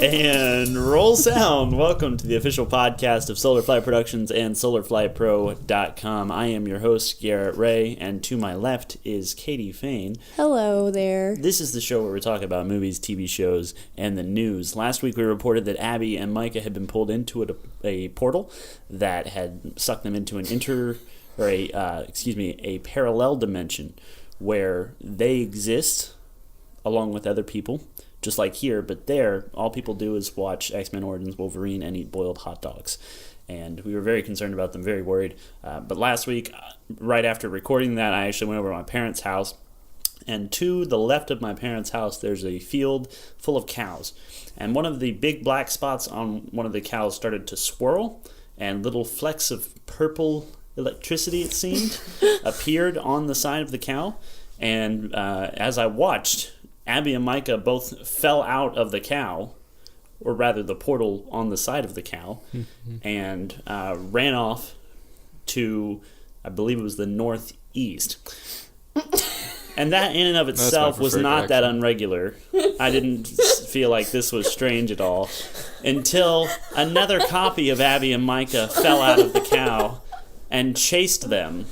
And roll sound. Welcome to the official podcast of Solar Flight Productions and SolarFlightPro.com. I am your host, Garrett Ray, and to my left is Katie Fain. Hello there. This is the show where we talk about movies, TV shows, and the news. Last week we reported that Abby and Micah had been pulled into a portal that had sucked them into a parallel dimension where they exist along with other people. Just like here, but there, all people do is watch X-Men Origins Wolverine and eat boiled hot dogs. And we were very concerned about them, very worried. But last week, right after recording that, I actually went over to my parents' house. And to the left of my parents' house, there's a field full of cows. And one of the big black spots on one of the cows started to swirl, and little flecks of purple electricity, it seemed, appeared on the side of the cow. And as I watched, Abby and Micah both fell out of the cow, or rather the portal on the side of the cow, and ran off to, I believe it was the northeast. And that in and of itself was not that unregular. I didn't feel like this was strange at all until another copy of Abby and Micah fell out of the cow and chased them,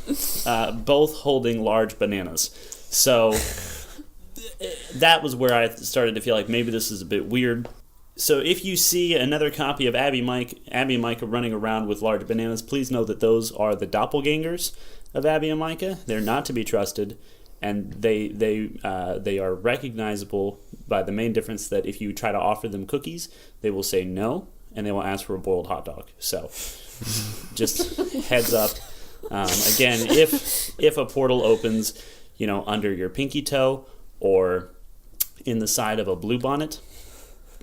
both holding large bananas. So that was where I started to feel like maybe this is a bit weird. So if you see another copy of Abby and Micah running around with large bananas, please know that those are the doppelgangers of Abby and Micah. They're not to be trusted, and they are recognizable by the main difference that if you try to offer them cookies, they will say no, and they will ask for a boiled hot dog. So just heads up. Again, if a portal opens, under your pinky toe, or in the side of a bluebonnet,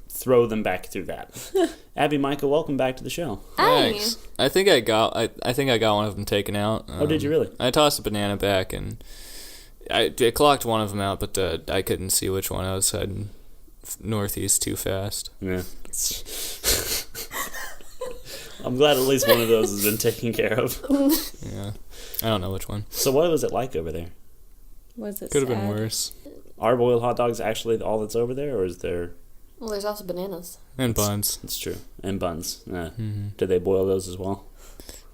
throw them back through that. Abby, Micah, welcome back to the show. Thanks. I think I got one of them taken out. Oh, did you really? I tossed a banana back, and I clocked one of them out, but I couldn't see which one. I was heading northeast too fast. Yeah. I'm glad at least one of those has been taken care of. Yeah. I don't know which one. So what was it like over there? Was it Could have sad? been worse. Are boiled hot dogs actually all that's over there, or is there... Well, there's also bananas. And buns. It's true. And buns. Did they boil those as well?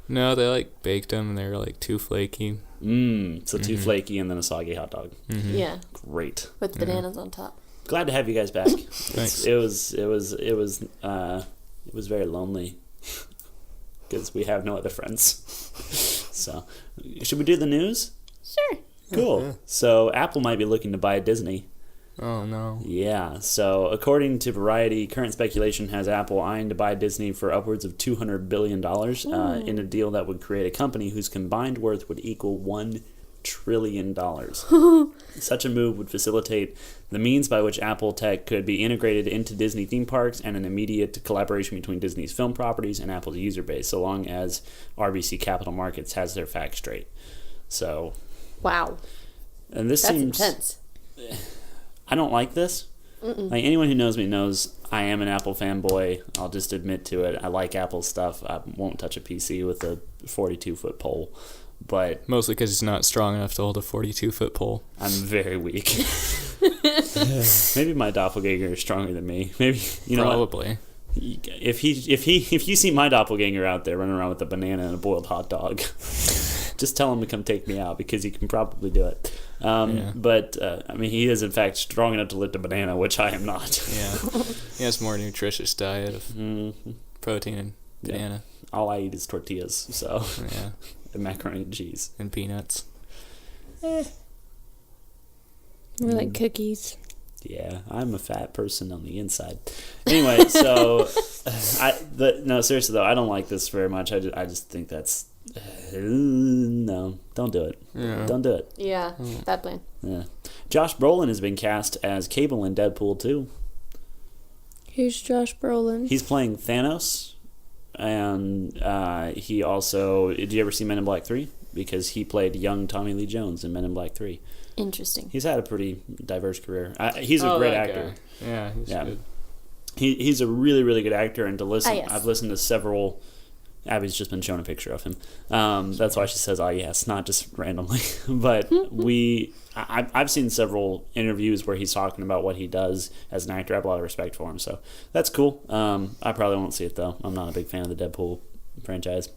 No, they baked them, and they were too flaky. So too flaky and then a soggy hot dog. Yeah. Great. With bananas on top. Glad to have you guys back. Thanks. It was very lonely because we have no other friends. So, should we do the news? Sure. Cool. Yeah. So Apple might be looking to buy Disney. Oh, no. Yeah. So according to Variety, current speculation has Apple eyeing to buy Disney for upwards of $200 billion in a deal that would create a company whose combined worth would equal $1 trillion. Such a move would facilitate the means by which Apple tech could be integrated into Disney theme parks and an immediate collaboration between Disney's film properties and Apple's user base, so long as RBC Capital Markets has their facts straight. So... Wow. And this That's seems intense. I don't like this. Like anyone who knows me knows I am an Apple fanboy. I'll just admit to it. I like Apple stuff. I won't touch a PC with a 42-foot pole. But Mostly because he's not strong enough to hold a 42-foot pole. I'm very weak. Maybe my doppelganger is stronger than me. Maybe Probably. What? If you see my doppelganger out there running around with a banana and a boiled hot dog, just tell him to come take me out because he can probably do it. But he is in fact strong enough to lift a banana, which I am not. Yeah, he has a more nutritious diet of protein and banana. Yeah. All I eat is tortillas, so Yeah, and macaroni and cheese and peanuts. More like cookies. Yeah, I'm a fat person on the inside. Anyway, so seriously though, I don't like this very much. I just think that's no, don't do it. Yeah. Don't do it. Yeah, bad plan. Yeah. Josh Brolin has been cast as Cable in Deadpool 2. Who's Josh Brolin? He's playing Thanos, and he also... Did you ever see Men in Black 3? Because he played young Tommy Lee Jones in Men in Black 3. Interesting. He's had a pretty diverse career. He's a great actor. Yeah, he's good. He's a really, really good actor, and to listen... Yes. I've listened to several Abby's just been shown a picture of him. That's why she says, "Oh yes," not just randomly. But I've seen several interviews where he's talking about what he does as an actor. I have a lot of respect for him, so that's cool. I probably won't see it though. I'm not a big fan of the Deadpool franchise.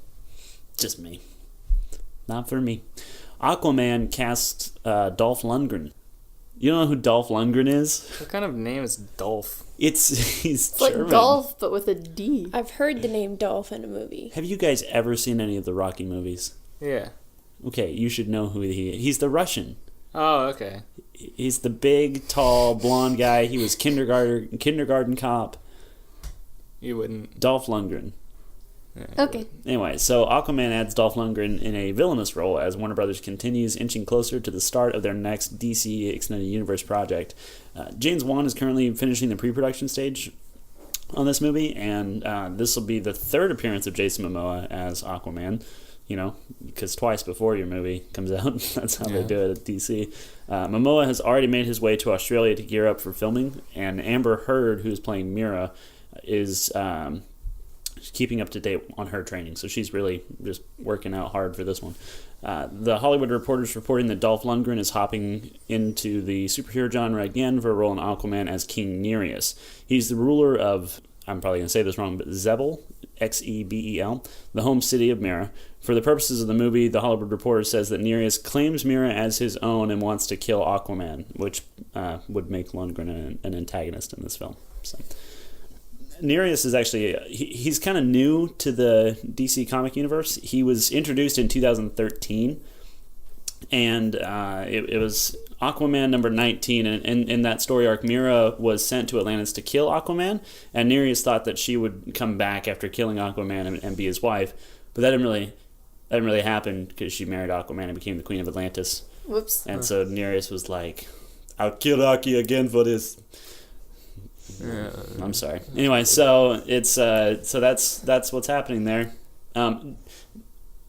Just me. Not for me. Aquaman cast Dolph Lundgren. You don't know who Dolph Lundgren is? What kind of name is Dolph? He's It's German. like golf, but with a D. I've heard the name Dolph in a movie. Have you guys ever seen any of the Rocky movies? Yeah. Okay, you should know who he is. He's the Russian. Oh, okay. He's the big, tall, blonde guy. He was kindergarten cop. You wouldn't. Dolph Lundgren. Yeah, Okay. Anyway, so Aquaman adds Dolph Lundgren in a villainous role as Warner Brothers continues inching closer to the start of their next DC Extended Universe project. James Wan is currently finishing the pre-production stage on this movie, and this will be the third appearance of Jason Momoa as Aquaman. You know, because twice before your movie comes out, that's how they do it at DC. Momoa has already made his way to Australia to gear up for filming, and Amber Heard, who's playing Mira, is keeping up to date on her training. So she's really just working out hard for this one. The Hollywood Reporter is reporting that Dolph Lundgren is hopping into the superhero genre again for a role in Aquaman as King Nereus. He's the ruler of, I'm probably going to say this wrong, but Xebel, Xebel, the home city of Mira. For the purposes of the movie, the Hollywood Reporter says that Nereus claims Mira as his own and wants to kill Aquaman, which would make Lundgren an antagonist in this film. So Nereus is actually, he's kind of new to the DC comic universe. He was introduced in 2013, and it was Aquaman number 19, and in that story arc, Mira was sent to Atlantis to kill Aquaman, and Nereus thought that she would come back after killing Aquaman and be his wife, but that didn't really happen because she married Aquaman and became the Queen of Atlantis. Whoops. And so Nereus was like, "I'll kill Aki again for this." I'm sorry. Anyway, so it's so that's what's happening there.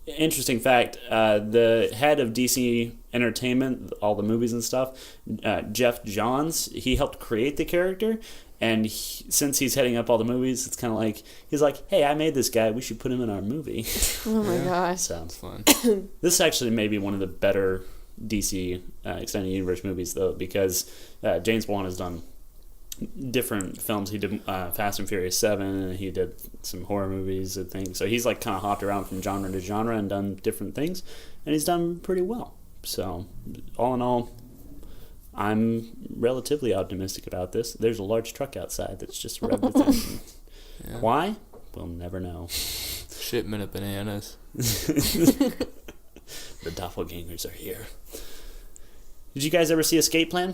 Interesting fact: the head of DC Entertainment, all the movies and stuff, Jeff Johns, he helped create the character, and since he's heading up all the movies, it's kind of like he's like, "Hey, I made this guy. We should put him in our movie." Oh my gosh. So It's fun. this actually may be one of the better DC Extended Universe movies, though, because James Wan has done different films. He did Fast and Furious 7, and he did some horror movies and things. So he's like kind of hopped around from genre to genre and done different things, and he's done pretty well. So all in all, I'm relatively optimistic about this. There's a large truck outside that's just revved its engine. Yeah. Why? We'll never know. Shipment of bananas. The doppelgangers are here. Did you guys ever see Escape Plan?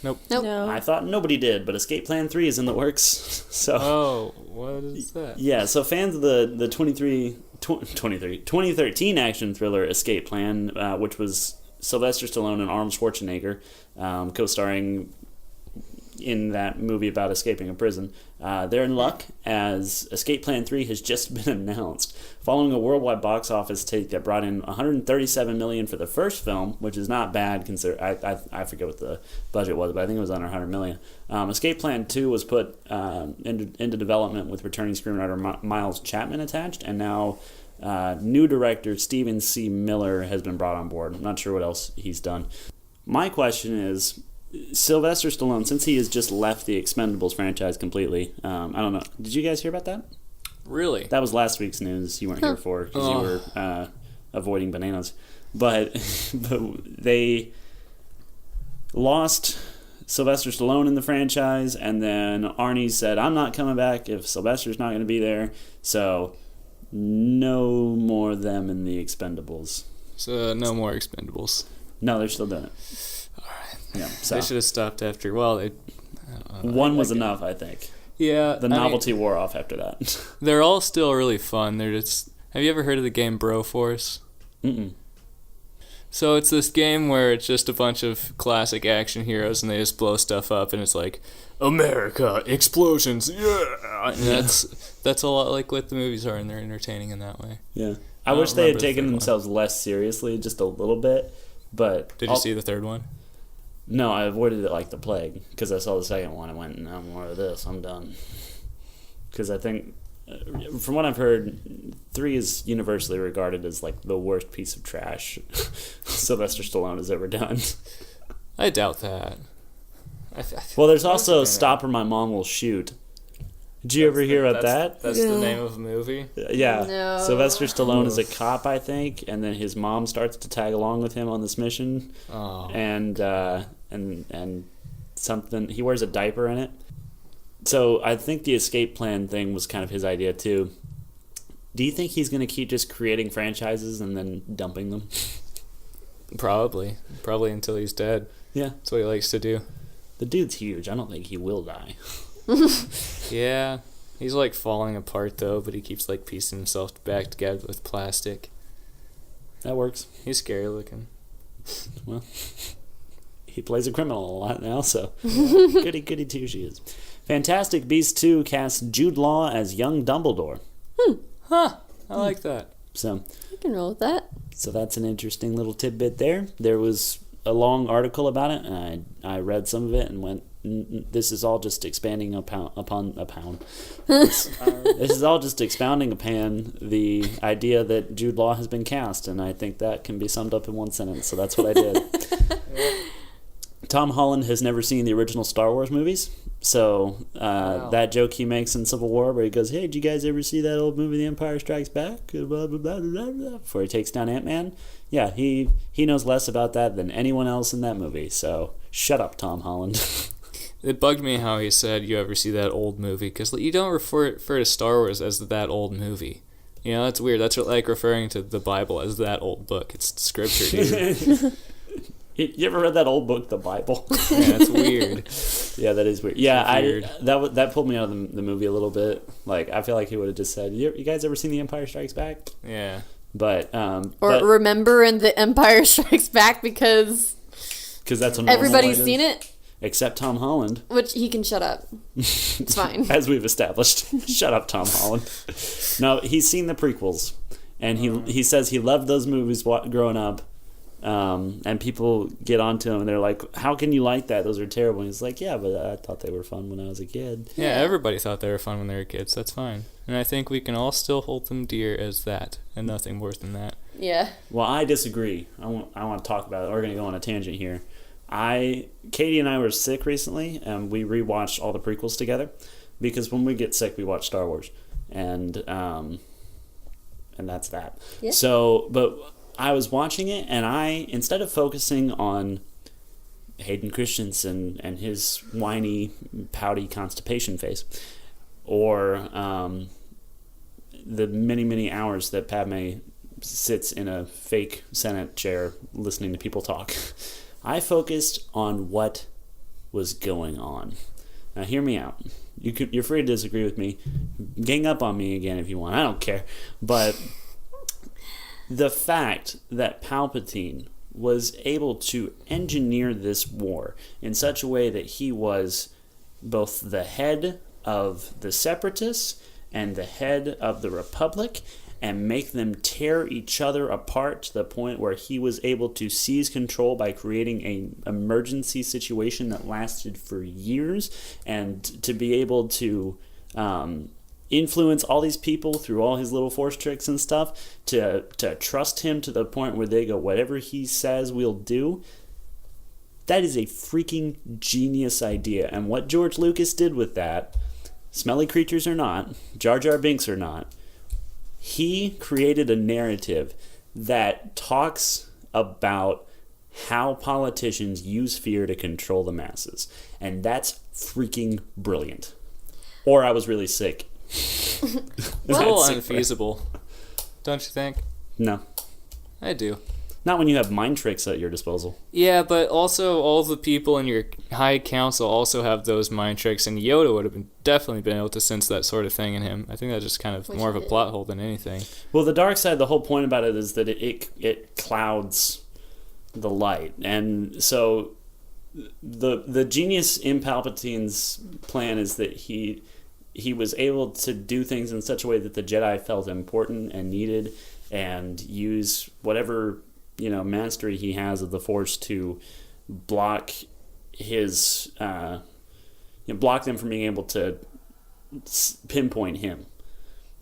Nope. Nope. No. I thought nobody did, but Escape Plan 3 is in the works. So Oh, what is that? yeah, so fans of the 2013 action thriller Escape Plan, which was Sylvester Stallone and Arnold Schwarzenegger co-starring in that movie about escaping a prison, they're in luck as Escape Plan 3 has just been announced. Following a worldwide box office take that brought in $137 million for the first film, which is not bad consider I forget what the budget was, but I think it was under $100 million. Escape Plan 2 was put into development with returning screenwriter Miles Chapman attached, and now new director Stephen C. Miller has been brought on board. I'm not sure what else he's done. My question is, Sylvester Stallone, since he has just left the Expendables franchise completely, I don't know. Did you guys hear about that? Really? That was last week's news. You weren't here for because you were avoiding bananas. But they lost Sylvester Stallone in the franchise, and then Arnie said, "I'm not coming back if Sylvester's not going to be there." So no more them in the Expendables. So no more Expendables. No, they're still doing it. Yeah, so They should have stopped after. Well, one was enough, I think. Yeah, The novelty wore off after that. They're all still really fun. They're just. Have you ever heard of the game Broforce? Mm-mm. So it's this game where it's just a bunch of classic action heroes, and they just blow stuff up, and it's like, America, explosions, yeah. And that's a lot like what the movies are, and they're entertaining in that way. Yeah, I I don't wish they had remember the taken third one. themselves less seriously, just a little bit. But Did you see the third one? No, I avoided it like the plague because I saw the second one and went, "No more of this. I'm done." Because I think from what I've heard, 3 is universally regarded as like the worst piece of trash Sylvester Stallone has ever done. I doubt that. Well, there's also Stop or My Mom Will Shoot. Did you ever hear about that? That's the name of a movie? Yeah. No. Sylvester Stallone is a cop, I think, and then his mom starts to tag along with him on this mission. Oh. And something, he wears a diaper in it. So I think the escape plan thing was kind of his idea too. Do you think he's going to keep just creating franchises and then dumping them? Probably until he's dead. Yeah. That's what he likes to do. The dude's huge. I don't think he will die. Yeah. He's like falling apart though, but he keeps like piecing himself back together with plastic. That works. He's scary looking. Well, he plays a criminal a lot now, so goody two shoes. Fantastic Beasts 2 casts Jude Law as young Dumbledore. Huh. I like that. So I can roll with that. that's an interesting little tidbit there. There was a long article about it, and I read some of it and went, this is all just expanding upon a pound. This is all just expounding upon the idea that Jude Law has been cast, and I think that can be summed up in one sentence, so that's what I did. Tom Holland has never seen the original Star Wars movies, so Wow. that joke he makes in Civil War where he goes, hey, did you guys ever see that old movie The Empire Strikes Back? Blah, blah, blah, blah, blah, before he takes down Ant-Man. Yeah, he knows less about that than anyone else in that movie, so shut up, Tom Holland. It bugged me how he said you ever see that old movie, because you don't refer to Star Wars as that old movie. You know, that's weird. That's like referring to the Bible as that old book. It's scripture, dude. You ever read that old book, the Bible? Yeah, it's weird. Yeah, that is weird. Yeah, Weird. that pulled me out of the movie a little bit. Like, I feel like he would have just said, you guys ever seen The Empire Strikes Back? Yeah. But Remember in The Empire Strikes Back because that's what everybody's seen it, except Tom Holland, which he can shut up. It's fine. as we've established. Shut up, Tom Holland. No, he's seen the prequels, and he says he loved those movies growing up. And people get onto him and they're like, how can you like that? Those are terrible. And he's like, yeah, but I thought they were fun when I was a kid. Yeah, everybody thought they were fun when they were kids. That's fine. And I think we can all still hold them dear as that, and nothing more than that. Yeah. Well, I disagree. I want to talk about it. We're going to go on a tangent here. Katie and I were sick recently, and we rewatched all the prequels together, because when we get sick, we watch Star Wars, and that's that. Yeah. So, but I was watching it, and instead of focusing on Hayden Christensen and his whiny, pouty constipation face, or the many, many hours that Padme sits in a fake Senate chair listening to people talk, I focused on what was going on. Now, hear me out. You're free to disagree with me. Gang up on me again if you want. I don't care. But the fact that Palpatine was able to engineer this war in such a way that he was both the head of the Separatists and the head of the Republic, and make them tear each other apart to the point where he was able to seize control by creating an emergency situation that lasted for years, and to be able to influence all these people through all his little force tricks and stuff, to trust him to the point where they go, whatever he says we'll do. That is a freaking genius idea. And what George Lucas did with that, smelly creatures or not, Jar Jar Binks or not, he created a narrative that talks about how politicians use fear to control the masses. And that's freaking brilliant. Or I was really sick. It's a little unfeasible, don't you think? No. I do. Not when you have mind tricks at your disposal. Yeah, but also all the people in your high council also have those mind tricks, and Yoda would have definitely been able to sense that sort of thing in him. I think that's just kind of more of a plot hole than anything. Well, the dark side, the whole point about it is that it clouds the light. And so the genius in Palpatine's plan is that he was able to do things in such a way that the Jedi felt important and needed, and use whatever mastery he has of the Force to block block them from being able to pinpoint him.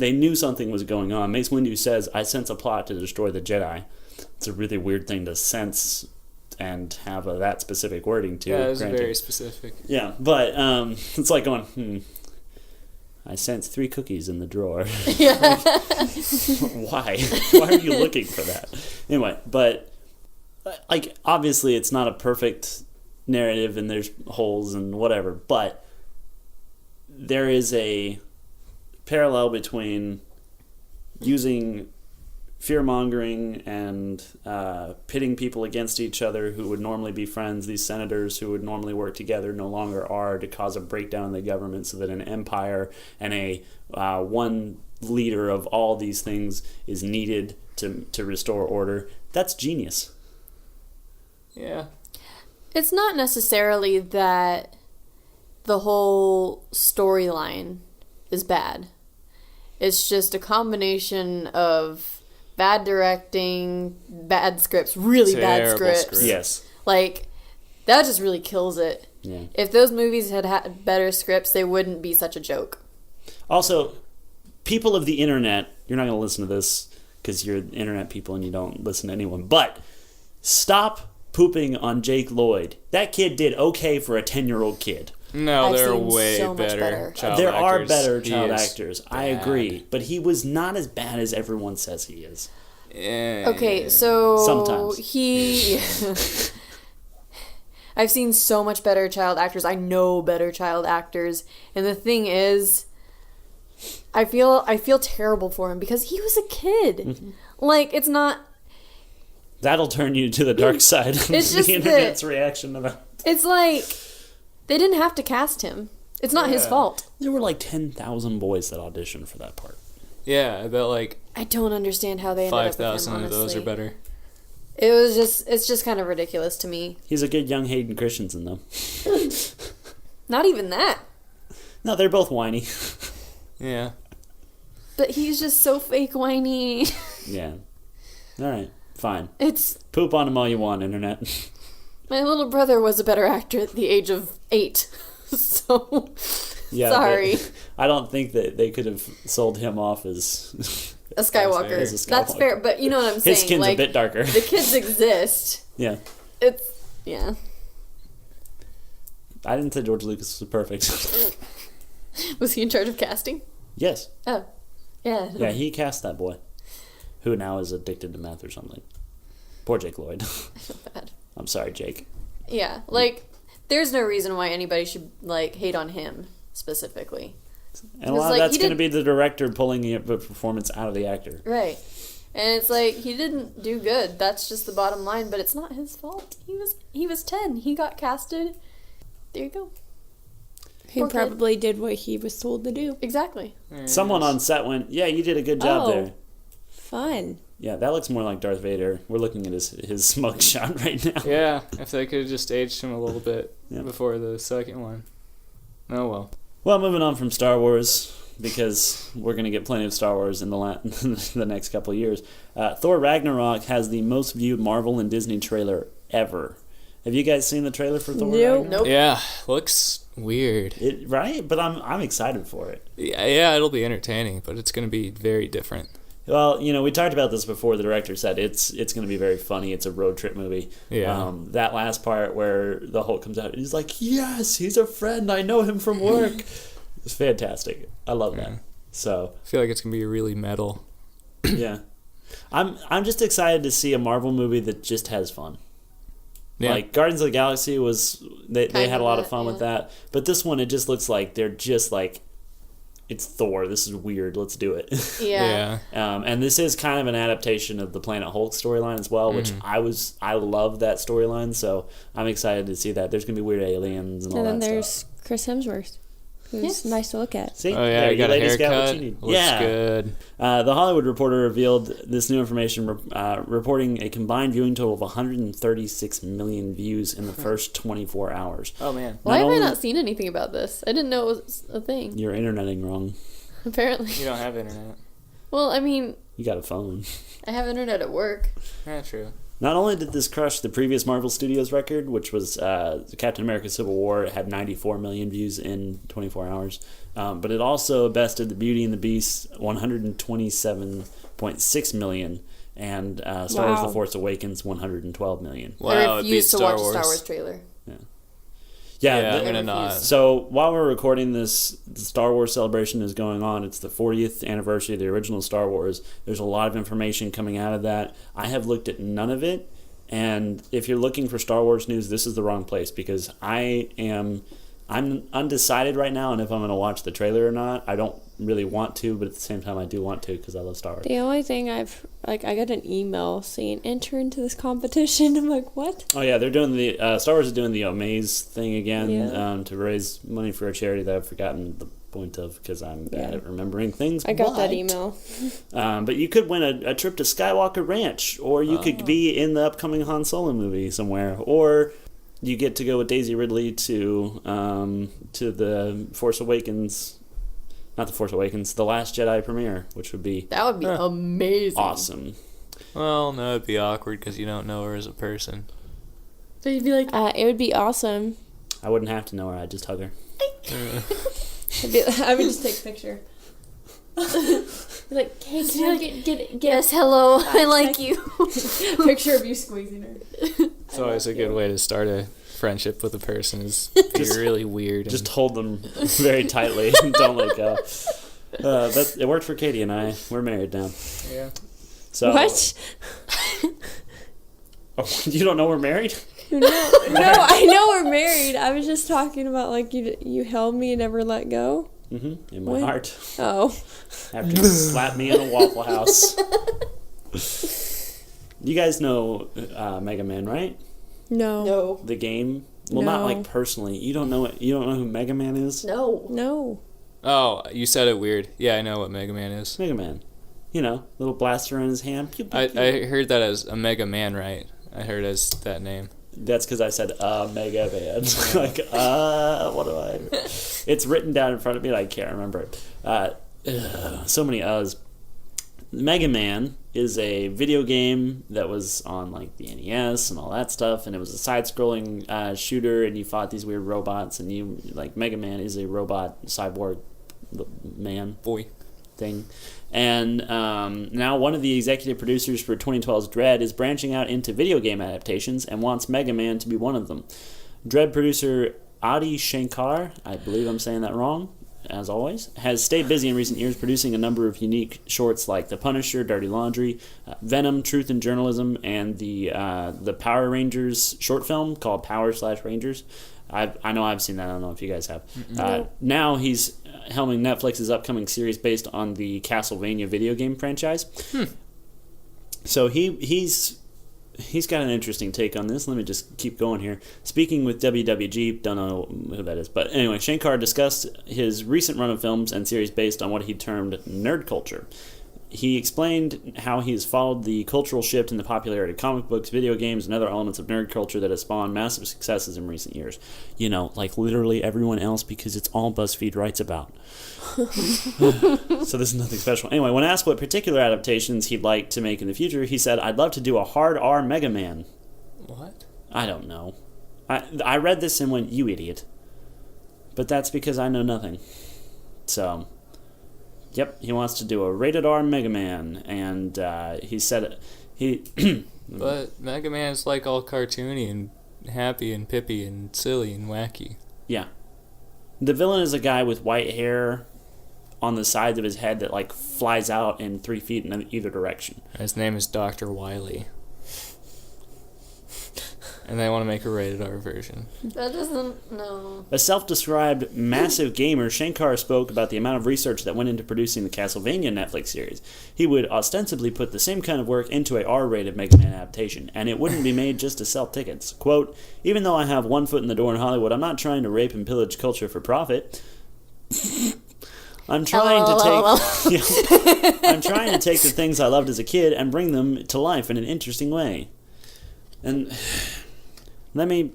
They knew something was going on. Mace Windu says, "I sense a plot to destroy the Jedi." It's a really weird thing to sense and have that specific wording to. Yeah, it was granted. very specific. Yeah, but it's like going, I sense 3 cookies in the drawer. Why? Why are you looking for that? Anyway, but like obviously it's not a perfect narrative and there's holes and whatever, but there is a parallel between using fear-mongering and pitting people against each other who would normally be friends. These senators who would normally work together no longer are, to cause a breakdown in the government so that an empire and a one leader of all these things is needed to restore order. That's genius. Yeah. It's not necessarily that the whole storyline is bad. It's just a combination of bad directing, bad scripts, really bad scripts. Yes. Like, that just really kills it. Yeah. If those movies had better scripts, they wouldn't be such a joke. Also, people of the internet, you're not going to listen to this because you're internet people and you don't listen to anyone, but stop pooping on Jake Lloyd. That kid did okay for a 10-year-old kid. No, I've there are seen way so much better better. child There actors. are better He child is actors. I bad. agree. But he was not as bad as everyone says he is. Okay, so Sometimes. I've seen so much better child actors. I know better child actors. And the thing is, I feel terrible for him because he was a kid. Mm-hmm. Like, it's not... That'll turn you to the dark side. It's just the internet's reaction to that. It's like, they didn't have to cast him. It's not his fault. There were like 10,000 boys that auditioned for that part. Yeah, I bet like I don't understand how they ended up with him, 5,000 of those honestly. are better. It's just kind of ridiculous to me. He's a good young Hayden Christensen, though. Not even that. No, they're both whiny. Yeah. But he's just so fake whiny. Yeah. All right. Fine. It's... Poop on him all you want, internet. My little brother was a better actor at the age of 8. So... Yeah, sorry. I don't think that they could have sold him off as A Skywalker. As a Skywalker. That's fair, but you know what I'm saying. His skin's like, a bit darker. The kids exist. Yeah. It's... Yeah. I didn't say George Lucas was perfect. Was he in charge of casting? Yes. Oh. Yeah. Yeah, he cast that boy, who now is addicted to meth or something. Poor Jake Lloyd. I feel bad. I'm sorry, Jake. Yeah, like, there's no reason why anybody should, like, hate on him specifically. And a lot of like, that's he going to did- be the director pulling the performance out of the actor. Right. And it's like, he didn't do good. That's just the bottom line, but it's not his fault. He was 10. He got casted. There you go. He Poor kid. probably did what he was told to do. Exactly. Someone on set went, "Yeah, you did a good job Oh. there." Fun. Yeah, that looks more like Darth Vader. We're looking at his smug shot right now. Yeah, if they could have just aged him a little bit Yeah. before the second one. Oh well. Well, moving on from Star Wars, because we're going to get plenty of Star Wars in the the next couple of years. Thor Ragnarok has the most viewed Marvel and Disney trailer ever. Have you guys seen the trailer for Thor Ragnarok? Nope. Yeah, looks weird. Right? But I'm excited for it. Yeah, it'll be entertaining, but it's going to be very different. Well, you know, we talked about this before. The director said it's going to be very funny. It's a road trip movie. Yeah. That last part where the Hulk comes out, he's like, "Yes, he's a friend. I know him from work." It's fantastic. I love that. Yeah. So I feel like it's going to be really metal. yeah, I'm just excited to see a Marvel movie that just has fun. Yeah. Like Guardians of the Galaxy was, they Kind had a of lot of that, fun with that. But this one, it just looks like they're just like, it's Thor. This is weird. Let's do it. Yeah. And this is kind of an adaptation of the Planet Hulk storyline as well, which I love that storyline. So I'm excited to see that. There's gonna be weird aliens and all And then that there's stuff. Chris Hemsworth, who's nice to look at. See? Oh yeah, There, you got a ladies got what haircut. you need. Looks Yeah. good. The Hollywood Reporter revealed this new information, reporting a combined viewing total of 136 million views in the first 24 hours. Oh man. Why have I only- not seen anything about this? I didn't know it was a thing. You're interneting wrong. Apparently. You don't have internet. Well, I mean, You got a phone. I have internet at work. Yeah, true. Not only did this crush the previous Marvel Studios record, which was Captain America Civil War, it had 94 million views in 24 hours, but it also bested the Beauty and the Beast 127.6 million, and Star Wars The Force Awakens 112 million. Wow, I it beat refuse to Star watch Wars. a Star Wars trailer. Yeah, I'm gonna not. So while we're recording this, the Star Wars celebration is going on. It's the 40th anniversary of the original Star Wars. There's a lot of information coming out of that. I have looked at none of it, and if you're looking for Star Wars news, this is the wrong place, because I'm undecided right now on if I'm going to watch the trailer or not. I don't really want to, but at the same time I do want to, because I love Star Wars. The only thing I got an email saying enter into this competition. I'm like, what? Oh yeah, they're doing the Star Wars is doing the Amaze thing again, to raise money for a charity that I've forgotten the point of, because I'm bad at remembering things. I got that email. But you could win a trip to Skywalker Ranch, or you could be in the upcoming Han Solo movie somewhere, or you get to go with Daisy Ridley to the Force Awakens. Not The Force Awakens, The Last Jedi premiere, which would be... That would be amazing. Awesome. Well, no, it'd be awkward because you don't know her as a person. So you'd be like... it would be awesome. I wouldn't have to know her, I'd just hug her. I would just take a picture. Like, hey, can I get Yes, hello, I like you. picture of you squeezing her? It's always a good way to start a friendship with a person, is be really weird. Just hold them very tightly and don't let go. It worked for Katie and I. We're married now. Yeah. So, What? Oh, you don't know we're married? No, I know we're married. I was just talking about, like, you held me and never let go. Mm-hmm. In my What? heart. Oh. After you slapped me in a Waffle House. You guys know Mega Man, right? No. The game? Well, not No. like personally. You don't know who Mega Man is? No. Oh, you said it weird. Yeah, I know what Mega Man is. Mega Man. You know, little blaster in his hand. Pew, pew, I pew. heard that as a Mega Man, right? I heard as that name. That's because I said Mega Man. Like, what do I... It's written down in front of me and I can't remember it. So many uhs. Mega Man is a video game that was on like the NES and all that stuff, and it was a side-scrolling shooter, and you fought these weird robots, and you, like, Mega Man is a robot cyborg man Boy. thing. And now one of the executive producers for 2012's Dread is branching out into video game adaptations and wants Mega Man to be one of them. Dread producer Adi Shankar, I believe I'm saying that wrong, as always, has stayed busy in recent years producing a number of unique shorts like The Punisher, Dirty Laundry, Venom, Truth in Journalism, and the Power Rangers short film called Power/Rangers. I know I've seen that. I don't know if you guys have. Now he's helming Netflix's upcoming series based on the Castlevania video game franchise. So he's got an interesting take on this. Let me just keep going here. Speaking with WWG, don't know who that is, but anyway, Shankar discussed his recent run of films and series based on what he termed nerd culture. He explained how he has followed the cultural shift in the popularity of comic books, video games, and other elements of nerd culture that has spawned massive successes in recent years. You know, like literally everyone else, because it's all BuzzFeed writes about. So this is nothing special. Anyway, when asked what particular adaptations he'd like to make in the future, he said, "I'd love to do a hard R Mega Man." What? I don't know. I read this and went, "You idiot." But that's because I know nothing. So... Yep, he wants to do a rated R Mega Man, and he said he. But Mega Man's like all cartoony and happy and pippy and silly and wacky. Yeah, the villain is a guy with white hair on the sides of his head that like flies out in 3 feet in either direction. His name is Dr. Wily. And they want to make a rated R version. That doesn't... No. A self-described massive gamer, Shankar spoke about the amount of research that went into producing the Castlevania Netflix series. He would ostensibly put the same kind of work into a R-rated Mega Man adaptation, and it wouldn't be made just to sell tickets. Quote, "Even though I have one foot in the door in Hollywood, I'm not trying to rape and pillage culture for profit. I'm trying I'm trying to take the things I loved as a kid and bring them to life in an interesting way." And let me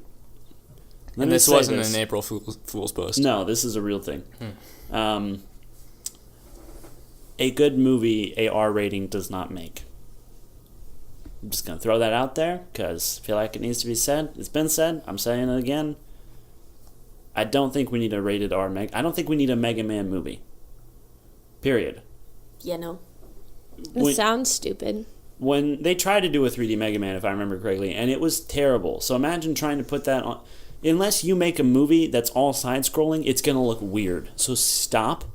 And this say wasn't this. an April Fool's post. No, this is a real thing. A good movie, a R rating does not make. I'm just going to throw that out there because I feel like it needs to be said. It's been said. I'm saying it again. I don't think we need a rated R I don't think we need a Mega Man movie. Period. Yeah, no. It sounds stupid. When they tried to do a 3D Mega Man, if I remember correctly, and it was terrible. So imagine trying to put that on. Unless you make a movie that's all side-scrolling, it's going to look weird. So stop,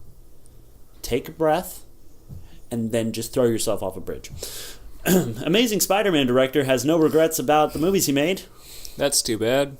take a breath, and then just throw yourself off a bridge. Amazing Spider-Man director has no regrets about the movies he made. That's too bad.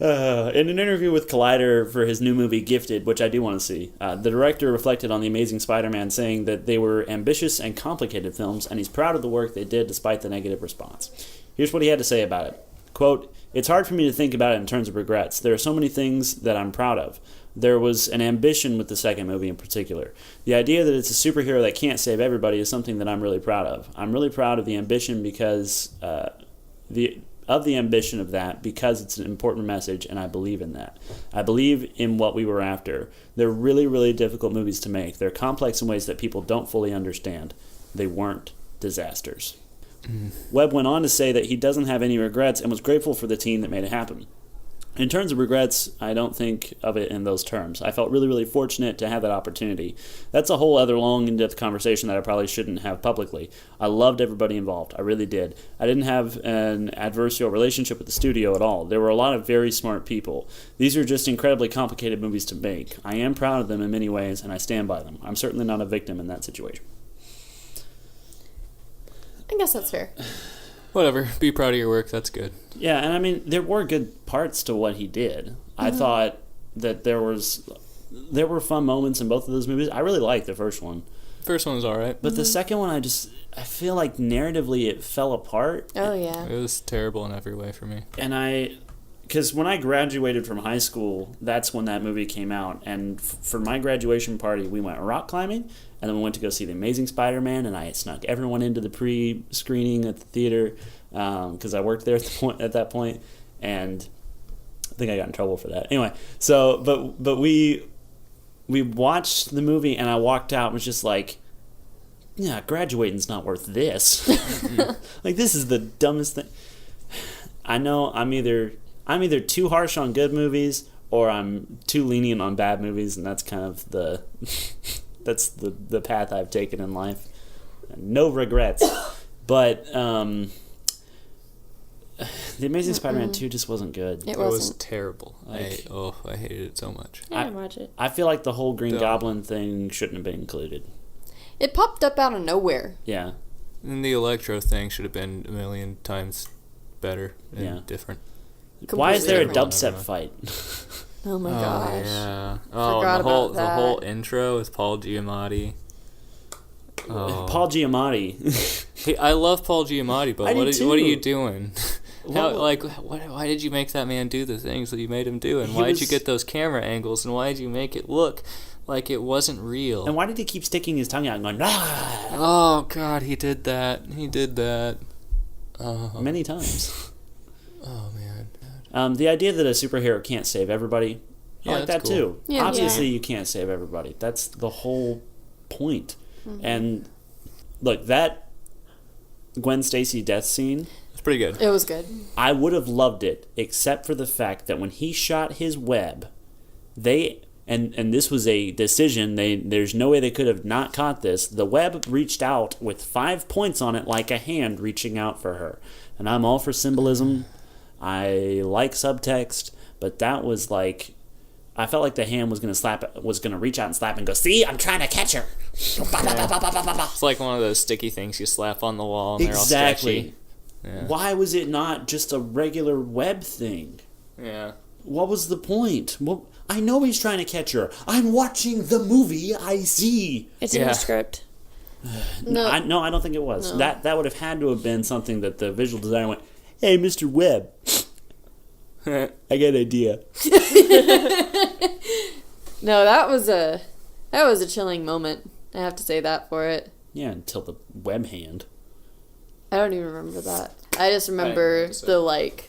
In an interview with Collider for his new movie Gifted, which I do want to see, the director reflected on The Amazing Spider-Man, saying that they were ambitious and complicated films, and he's proud of the work they did despite the negative response. Here's what he had to say about it. Quote, "It's hard for me to think about it in terms of regrets. There are so many things that I'm proud of. There was an ambition with the second movie in particular. The idea that it's a superhero that can't save everybody is something that I'm really proud of. I'm really proud of the ambition because the ambition of that because it's an important message, and I believe in that. I believe in what we were after. They're really, really difficult movies to make. They're complex in ways that people don't fully understand. They weren't disasters." Webb went on to say that he doesn't have any regrets and was grateful for the team that made it happen. In terms of regrets, I don't think of it in those terms. I felt really, really fortunate to have that opportunity. That's a whole other long, in-depth conversation that I probably shouldn't have publicly. I loved everybody involved. I really did. I didn't have an adversarial relationship with the studio at all. There were a lot of very smart people. These are just incredibly complicated movies to make. I am proud of them in many ways, and I stand by them. I'm certainly not a victim in that situation. I guess that's fair. Whatever. Be proud of your work. That's good. Yeah, and I mean, there were good parts to what he did. I thought that there were fun moments in both of those movies. I really liked the first one. First one was all right. But the second one, I feel like narratively it fell apart. Oh, yeah. It was terrible in every way for me. And because when I graduated from high school, that's when that movie came out. And for my graduation party, we went rock climbing, and then we went to go see The Amazing Spider-Man, and I snuck everyone into the pre-screening at the theater because I worked there at that point, and I think I got in trouble for that. Anyway, so but we watched the movie, and I walked out and was just like, yeah, graduating's not worth this. Like, this is the dumbest thing. I know I'm either too harsh on good movies or I'm too lenient on bad movies, and that's kind of the path I've taken in life. No regrets. But The Amazing Spider-Man 2 just wasn't good. It was wasn't. terrible. I hated it so much. I didn't watch it. I feel like the whole Green Goblin thing shouldn't have been included. It popped up out of nowhere. Yeah. And the Electro thing should have been a million times better and different. Why is there a different. dubstep fight? Oh my gosh. Yeah. Forgot about the whole that. intro with Paul Giamatti. Oh. Paul Giamatti. Hey, I love Paul Giamatti, but I do what are too. you doing? Well, Why did you make that man do the things that you made him do? And why did you get those camera angles? And why did you make it look like it wasn't real? And why did he keep sticking his tongue out and going, ah? Oh, God, he did that. Many times. Oh, man. The idea that a superhero can't save everybody, I like that that's cool. too. Yeah, Obviously, you can't save everybody. That's the whole point. Mm-hmm. And look, that Gwen Stacy death scene, It's pretty good. It was good. I would have loved it, except for the fact that when he shot his web, and this was a decision. There's no way they could have not caught this. The web reached out with 5 points on it, like a hand reaching out for her. And I'm all for symbolism. I like subtext, but that was like, I felt like the hand was gonna reach out and slap and go, see, I'm trying to catch her. It's like one of those sticky things you slap on the wall and Exactly. they're all stretchy. Yeah. Why was it not just a regular web thing? Yeah. What was the point? Well, I know he's trying to catch her. I'm watching the movie I see. It's in the script. No. I don't think it was. No. That would have had to have been something that the visual designer went, hey, Mr. Webb, I got an idea. No, that was a chilling moment. I have to say that for it. Yeah, until the web hand. I don't even remember that. I just remember the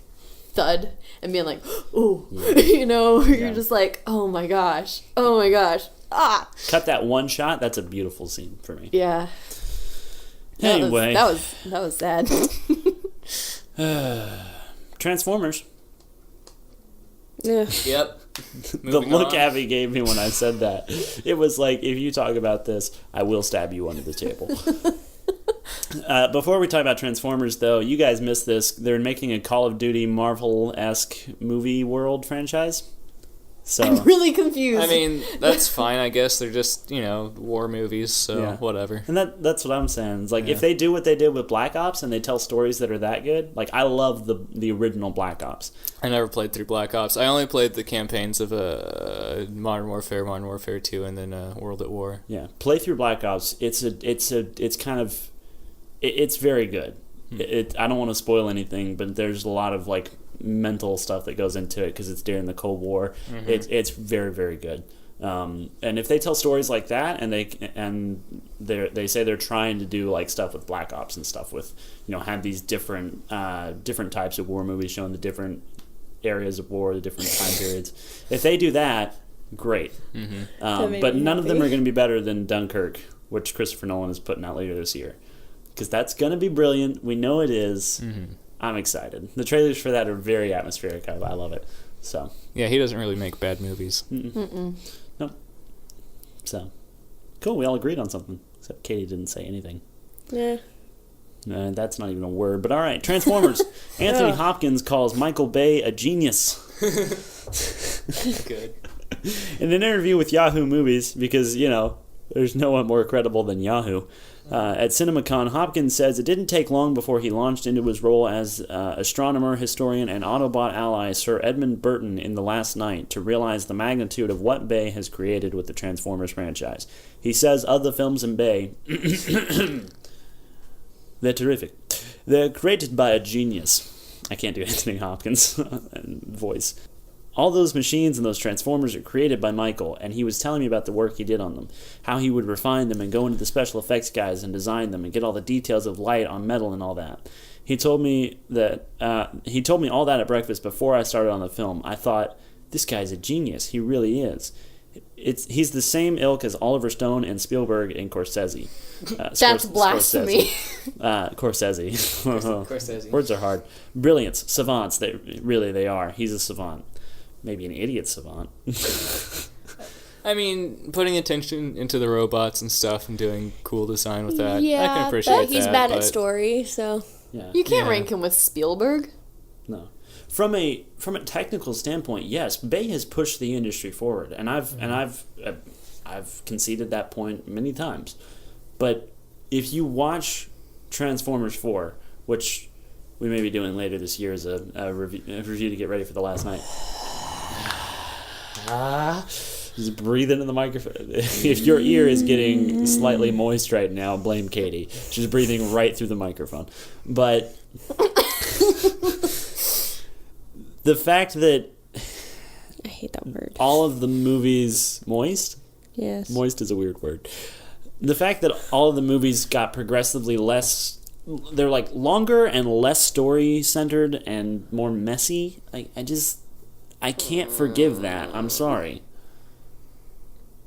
thud and being like, ooh, Yeah. you know, Yeah. you're just like, oh my gosh. Cut that one shot. That's a beautiful scene for me. Yeah. Anyway, That was sad. Transformers. Yeah. Yep. The look Abby gave me when I said that, it was like, if you talk about this, I will stab you under the table. Before we talk about Transformers, though, you guys missed this. They're making a Call of Duty Marvel-esque movie world franchise. So I'm really confused. I mean, that's fine, I guess. They're just, war movies, so whatever. And that's what I'm saying. It's like, if they do what they did with Black Ops and they tell stories that are that good, like, I love the original Black Ops. I never played through Black Ops. I only played the campaigns of Modern Warfare 2, and then World at War. Yeah, play through Black Ops. It's very good. I don't want to spoil anything, but there's a lot of like mental stuff that goes into it because it's during the Cold War. Mm-hmm. It's very, very good. And if they tell stories like that, and they say they're trying to do like stuff with Black Ops and stuff with, have these different types of war movies showing the different areas of war, the different time periods. If they do that, great. Mm-hmm. But none of them are going to be better than Dunkirk, which Christopher Nolan is putting out later this year. Because that's going to be brilliant. We know it is. Mm-hmm. I'm excited. The trailers for that are very atmospheric. I love it. So yeah, he doesn't really make bad movies. Nope. So cool. We all agreed on something, except Katie didn't say anything. Yeah. That's not even a word. But all right, Transformers. Anthony Hopkins calls Michael Bay a genius. Good. In an interview with Yahoo Movies, because there's no one more credible than Yahoo. At CinemaCon, Hopkins says it didn't take long before he launched into his role as astronomer, historian, and Autobot ally Sir Edmund Burton in The Last Knight to realize the magnitude of what Bay has created with the Transformers franchise. He says of the films in Bay, they're terrific. They're created by a genius. I can't do Anthony Hopkins' voice. All those machines and those Transformers are created by Michael, and he was telling me about the work he did on them, how he would refine them and go into the special effects guys and design them and get all the details of light on metal and all that. He told me all that at breakfast before I started on the film. I thought, this guy's a genius. He really is. He's the same ilk as Oliver Stone and Spielberg and Scorsese. That's blasphemy. Scorsese. Scorsese. Words are hard. Brilliance, savants. They are. He's a savant. Maybe an idiot savant. I mean, putting attention into the robots and stuff and doing cool design with that. Yeah, I can appreciate but he's bad at story, so. Yeah. You can't rank him with Spielberg. No. From a technical standpoint, yes, Bay has pushed the industry forward, and I've conceded that point many times. But if you watch Transformers 4, which we may be doing later this year as a review to get ready for The Last Knight. Just breathe into the microphone. If your ear is getting slightly moist right now, blame Katie. She's breathing right through the microphone. But the fact that I hate that word. all of the movies moist? Yes. Moist is a weird word. The fact that all of the movies got progressively less, they're like longer and less story centered and more messy. I can't forgive that. I'm sorry.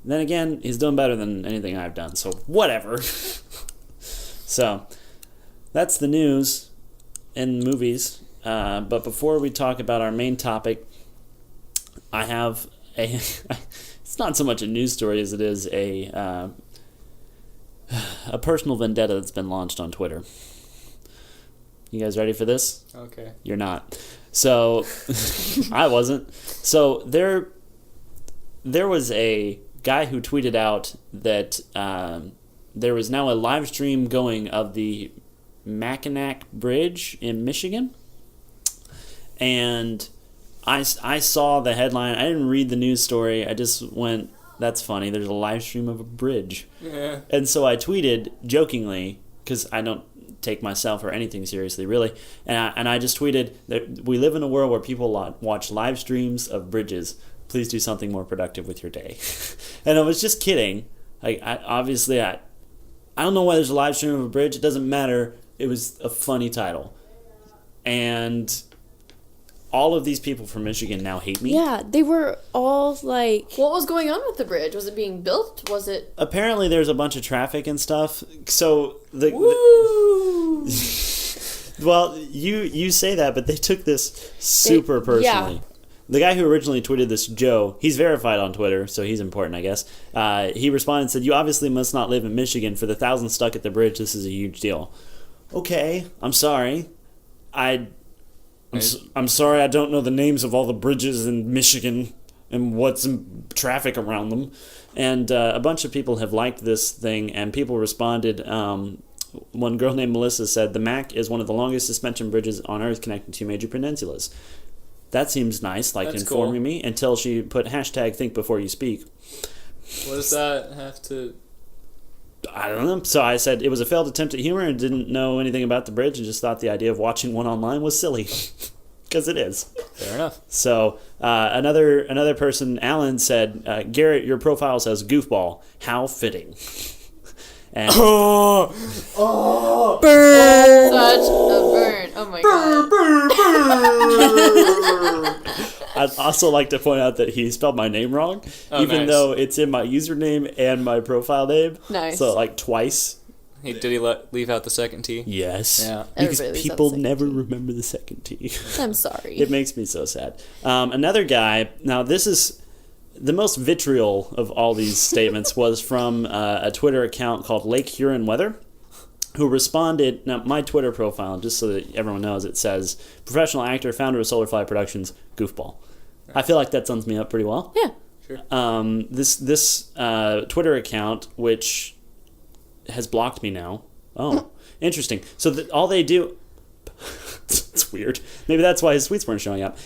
Then again, he's done better than anything I've done, so whatever. So, that's the news in movies. But before we talk about our main topic, I have it's not so much a news story as it is a personal vendetta that's been launched on Twitter. You guys ready for this? Okay. You're not. So, I wasn't. So, there was a guy who tweeted out that there was now a live stream going of the Mackinac Bridge in Michigan. And I saw the headline. I didn't read the news story. I just went, that's funny. There's a live stream of a bridge. Yeah. And so I tweeted jokingly, because I don't take myself or anything seriously, really. And I just tweeted that we live in a world where people watch live streams of bridges. Please do something more productive with your day. And I was just kidding. I don't know why there's a live stream of a bridge. It doesn't matter. It was a funny title. And all of these people from Michigan now hate me. Yeah, they were all like... What was going on with the bridge? Was it being built? Was it... Apparently there's a bunch of traffic and stuff. So Woo! well, you say that, but they took this super personally. Yeah. The guy who originally tweeted this, Joe, he's verified on Twitter, so he's important, I guess. He responded and said, "You obviously must not live in Michigan. For the thousands stuck at the bridge, this is a huge deal." Okay, I'm sorry. I'm sorry I don't know the names of all the bridges in Michigan and what's in traffic around them. And a bunch of people have liked this thing, and people responded. One girl named Melissa said, "The Mac is one of the longest suspension bridges on Earth connecting two major peninsulas." That seems nice, like That's informing cool. me, until she put hashtag think before you speak. What does that have to... I don't know. So I said it was a failed attempt at humor and didn't know anything about the bridge and just thought the idea of watching one online was silly. Because it is. Fair enough. So another person, Alan, said, "Garrett, your profile says goofball. How fitting." And Burn! Such a burn. Oh my god. I'd also like to point out that he spelled my name wrong, even nice. though it's in my username and my profile name. Nice. So like twice. Did he leave out the second T? Yes. Yeah. Because Everybody leaves out the people second never T. remember the second T. I'm sorry. It makes me so sad. Another guy, now this is the most vitriol of all these statements, was from a Twitter account called Lake Huron Weather, who responded. Now, my Twitter profile, just so that everyone knows, it says, "Professional actor, founder of Solarfly Productions, goofball." I feel like that sums me up pretty well. Yeah. Sure. This Twitter account, which has blocked me now. Oh, interesting. So all they do... It's weird. Maybe that's why his tweets weren't showing up.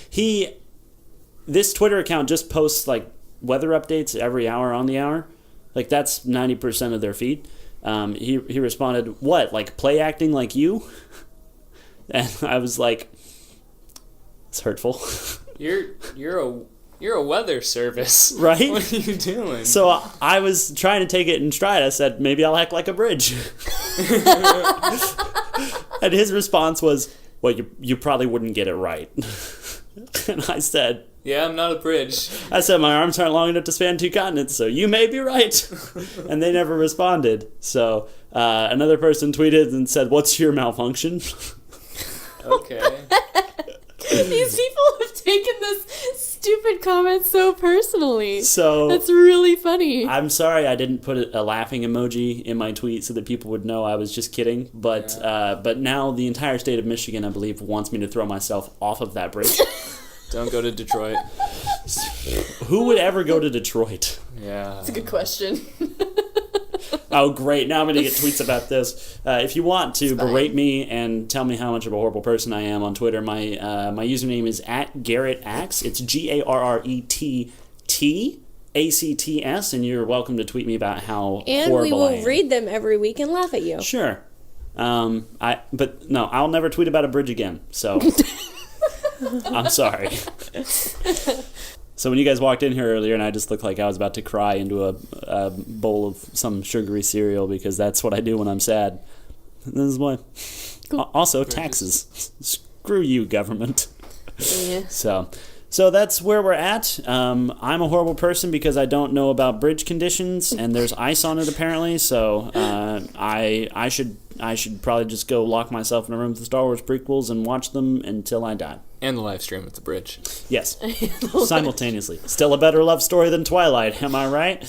This Twitter account just posts like weather updates every hour on the hour. Like that's 90% of their feed. He responded, "What, like play acting like you?" And I was like, it's hurtful. You're a weather service. Right? What are you doing? So I was trying to take it in stride. I said, maybe I'll act like a bridge. And his response was, "Well, you probably wouldn't get it right." And I said, Yeah, I'm not a bridge. "My arms aren't long enough to span two continents, so you may be right." And they never responded. So another person tweeted and said, "What's your malfunction?" Okay. These people have taken this stupid comment so personally. So That's really funny. I'm sorry I didn't put a laughing emoji in my tweet so that people would know I was just kidding. But now the entire state of Michigan, I believe, wants me to throw myself off of that bridge. Don't go to Detroit. Who would ever go to Detroit? Yeah. That's a good question. Oh, great. Now I'm going to get tweets about this. If you want to berate me and tell me how much of a horrible person I am on Twitter, my username is @GarrettAx. It's GarrettActs, and you're welcome to tweet me about how And horrible we will I am. read them every week and laugh at you. Sure. But no, I'll never tweet about a bridge again. So I'm sorry. So when you guys walked in here earlier and I just looked like I was about to cry into a bowl of some sugary cereal because that's what I do when I'm sad. This is why. Cool. Also, taxes. Screw you, government. Yeah. So that's where we're at. I'm a horrible person because I don't know about bridge conditions and there's ice on it apparently. So I should probably just go lock myself in a room with the Star Wars prequels and watch them until I die. And the live stream at the bridge. Yes, simultaneously. Still a better love story than Twilight, am I right?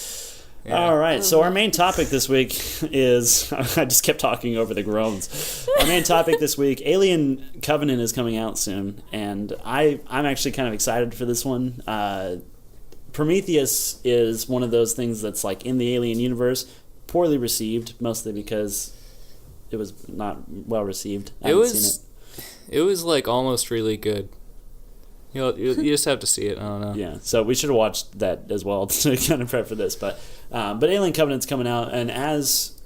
Yeah. All right, so our main topic this week is... I just kept talking over the groans. Our main topic this week, Alien Covenant is coming out soon, and I'm actually kind of excited for this one. Prometheus is one of those things that's like in the Alien universe, poorly received, mostly because it was not well received. I haven't seen it. It was like almost really good. You just have to see it. I don't know. Yeah, so we should have watched that as well to kind of prep for this. But Alien Covenant's coming out, and as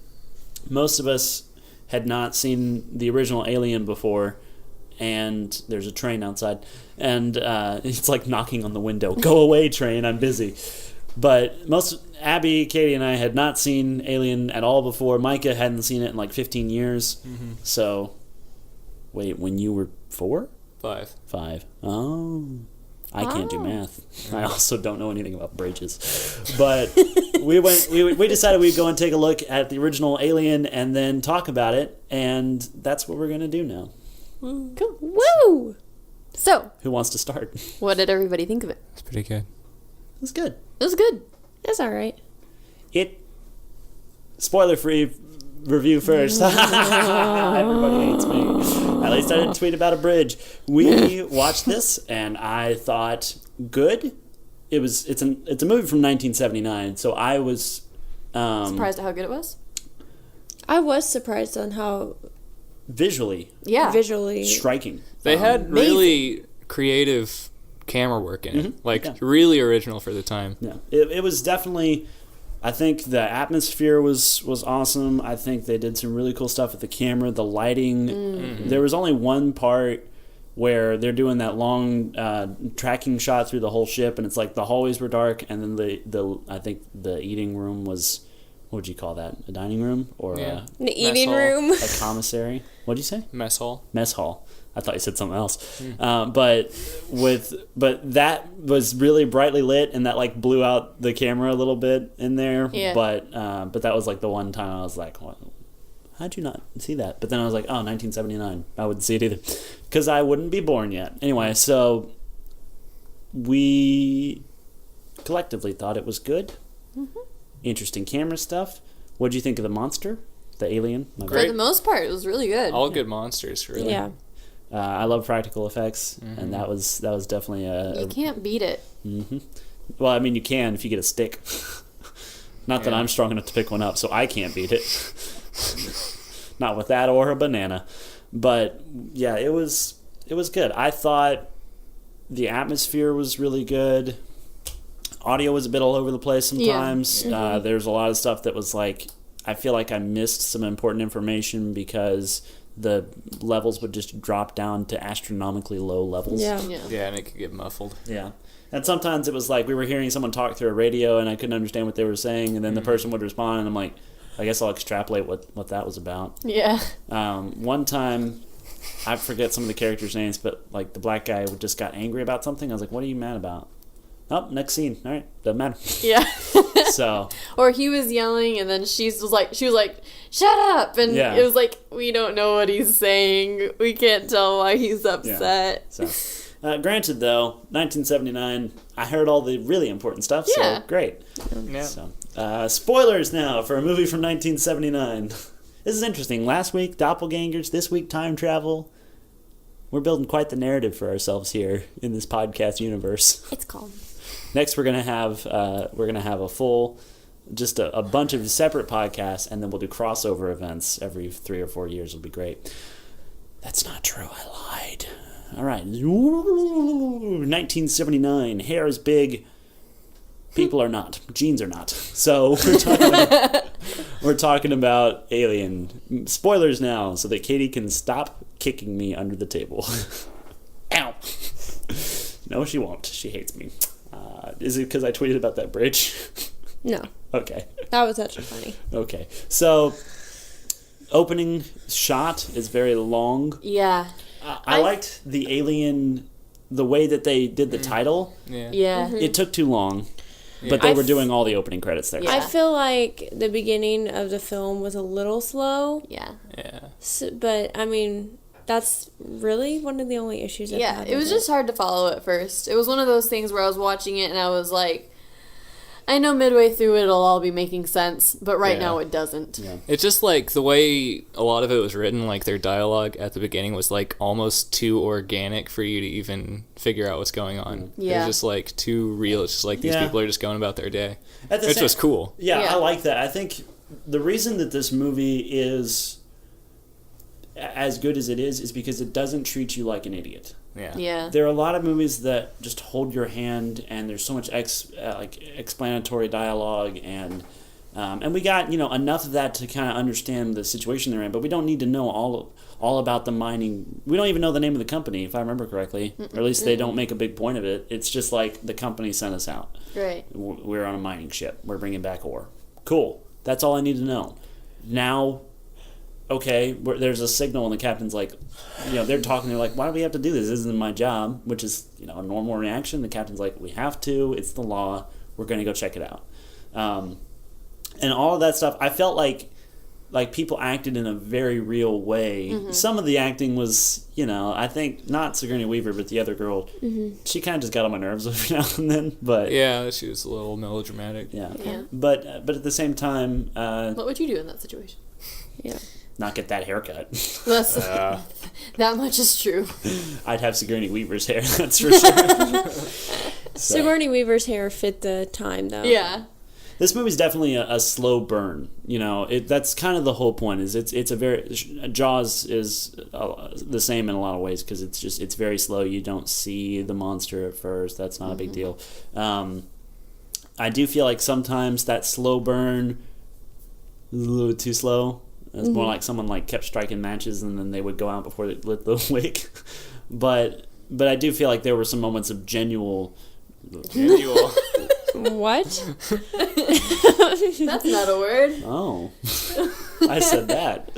most of us had not seen the original Alien before, and there's a train outside, and it's like knocking on the window. Go away, train, I'm busy. But Abby, Katie, and I had not seen Alien at all before. Micah hadn't seen it in like 15 years. Mm-hmm. So, wait, when you were 4? 5. 5. Oh. I can't do math. I also don't know anything about bridges. But we decided we'd go and take a look at the original Alien and then talk about it, and that's what we're going to do now. Cool. Woo! So, Who wants to start? what did everybody think of it? It's pretty good. It was good. It was good. That's all right. Spoiler-free review first. Everybody hates me. At least I didn't tweet about a bridge. We watched this, and I thought, good. It's a movie from 1979, so I was Surprised at how good it was? I was surprised on how visually visually striking. They had really creative camera work in it. Really original for the time. Yeah, it was definitely. I think the atmosphere was awesome. I think they did some really cool stuff with the camera, the lighting. There was only one part where they're doing that long tracking shot through the whole ship, and it's like the hallways were dark, and then the I think the eating room was, what would you call that? A dining room or Yeah. the eating hall. room. a commissary? What'd you say? Mess hall. Mess hall. I thought you said something else. But that was really brightly lit, and that like blew out the camera a little bit in there. Yeah. But that was like the one time I was like, what? How'd you not see that? But then I was like, oh, 1979. I wouldn't see it either, because I wouldn't be born yet. Anyway, so we collectively thought it was good. Interesting camera stuff. What'd you think of the monster, the alien? My For bad. the most part, it was really good. All good monsters, really. Yeah. I love practical effects, and that was definitely You can't beat it. Well, I mean, you can if you get a stick. Not that I'm strong enough to pick one up, so I can't beat it. Not with that or a banana. But yeah, it was good. I thought the atmosphere was really good. Audio was a bit all over the place sometimes. There's a lot of stuff that was like, I feel like I missed some important information because the levels would just drop down to astronomically low levels. Yeah. Yeah, and it could get muffled. Yeah. And sometimes it was like we were hearing someone talk through a radio and I couldn't understand what they were saying, and then the person would respond and I'm like, I guess I'll extrapolate what that was about. Yeah. One time, I forget some of the characters' names, but like the black guy just got angry about something. I was like, what are you mad about? Oh, next scene. All right, doesn't matter. Yeah. So. Or he was yelling, and then she was like, "Shut up!" And Yeah. it was like, we don't know what he's saying. We can't tell why he's upset. So, granted, though, 1979, I heard all the really important stuff, Yeah. so great. Yeah. So, spoilers now for a movie from 1979. This is interesting. Last week, doppelgangers. This week, time travel. We're building quite the narrative for ourselves here in this podcast universe. It's calm. Next, we're gonna have a full, just a bunch of separate podcasts, and then we'll do crossover events every 3 or 4 years. It'll be great. That's not true. I lied. All right. 1979. Hair is big. People are not. Jeans are not. So we're talking about Alien. Spoilers now, so that Katie can stop kicking me under the table. Ow. No, she won't. She hates me. Is it because I tweeted about that bridge? No. Okay. That was actually funny. Okay. So, opening shot is very long. Yeah. I liked the Alien, the way that they did the title. Yeah. Yeah. It took too long, but they were doing all the opening credits there. Yeah. I feel like the beginning of the film was a little slow. Yeah. Yeah. So, but, I mean, that's really one of the only issues I've Yeah. had It was with just hard to follow at first. It was one of those things where I was watching it and I was like, I know midway through it'll all be making sense, but right now it doesn't. Yeah. It's just like the way a lot of it was written, like their dialogue at the beginning was like almost too organic for you to even figure out what's going on. Yeah. It was just like too real. It's just like these people are just going about their day. Which was cool. Yeah, Yeah. I like that. I think the reason that this movie is as good as it is because it doesn't treat you like an idiot. Yeah. Yeah. There are a lot of movies that just hold your hand, and there's so much explanatory dialogue, and we got enough of that to kind of understand the situation they're in, but we don't need to know all about the mining. We don't even know the name of the company, if I remember correctly, or at least they don't make a big point of it. It's just like the company sent us out. Right. We're on a mining ship. We're bringing back ore. Cool. That's all I need to know. Now, okay, there's a signal, and the captain's like, they're talking. They're like, why do we have to do this? This isn't my job, which is, a normal reaction. The captain's like, we have to. It's the law. We're going to go check it out. And all of that stuff, I felt like people acted in a very real way. Mm-hmm. Some of the acting was, I think not Sigourney Weaver, but the other girl. Mm-hmm. She kind of just got on my nerves every now and then. But yeah, she was a little melodramatic. Yeah. But at the same time, what would you do in that situation? Yeah. Not get that haircut. That much is true. I'd have Sigourney Weaver's hair, that's for sure. Sigourney Weaver's hair fit the time, though. Yeah. This movie's definitely a slow burn. That's kind of the whole point. Is it's a very Jaws is the same in a lot of ways because it's very slow. You don't see the monster at first. That's not a big deal. I do feel like sometimes that slow burn is a little too slow. It's more like someone kept striking matches and then they would go out before they lit the wick. But I do feel like there were some moments of genuine. What? That's not a word. Oh. I said that.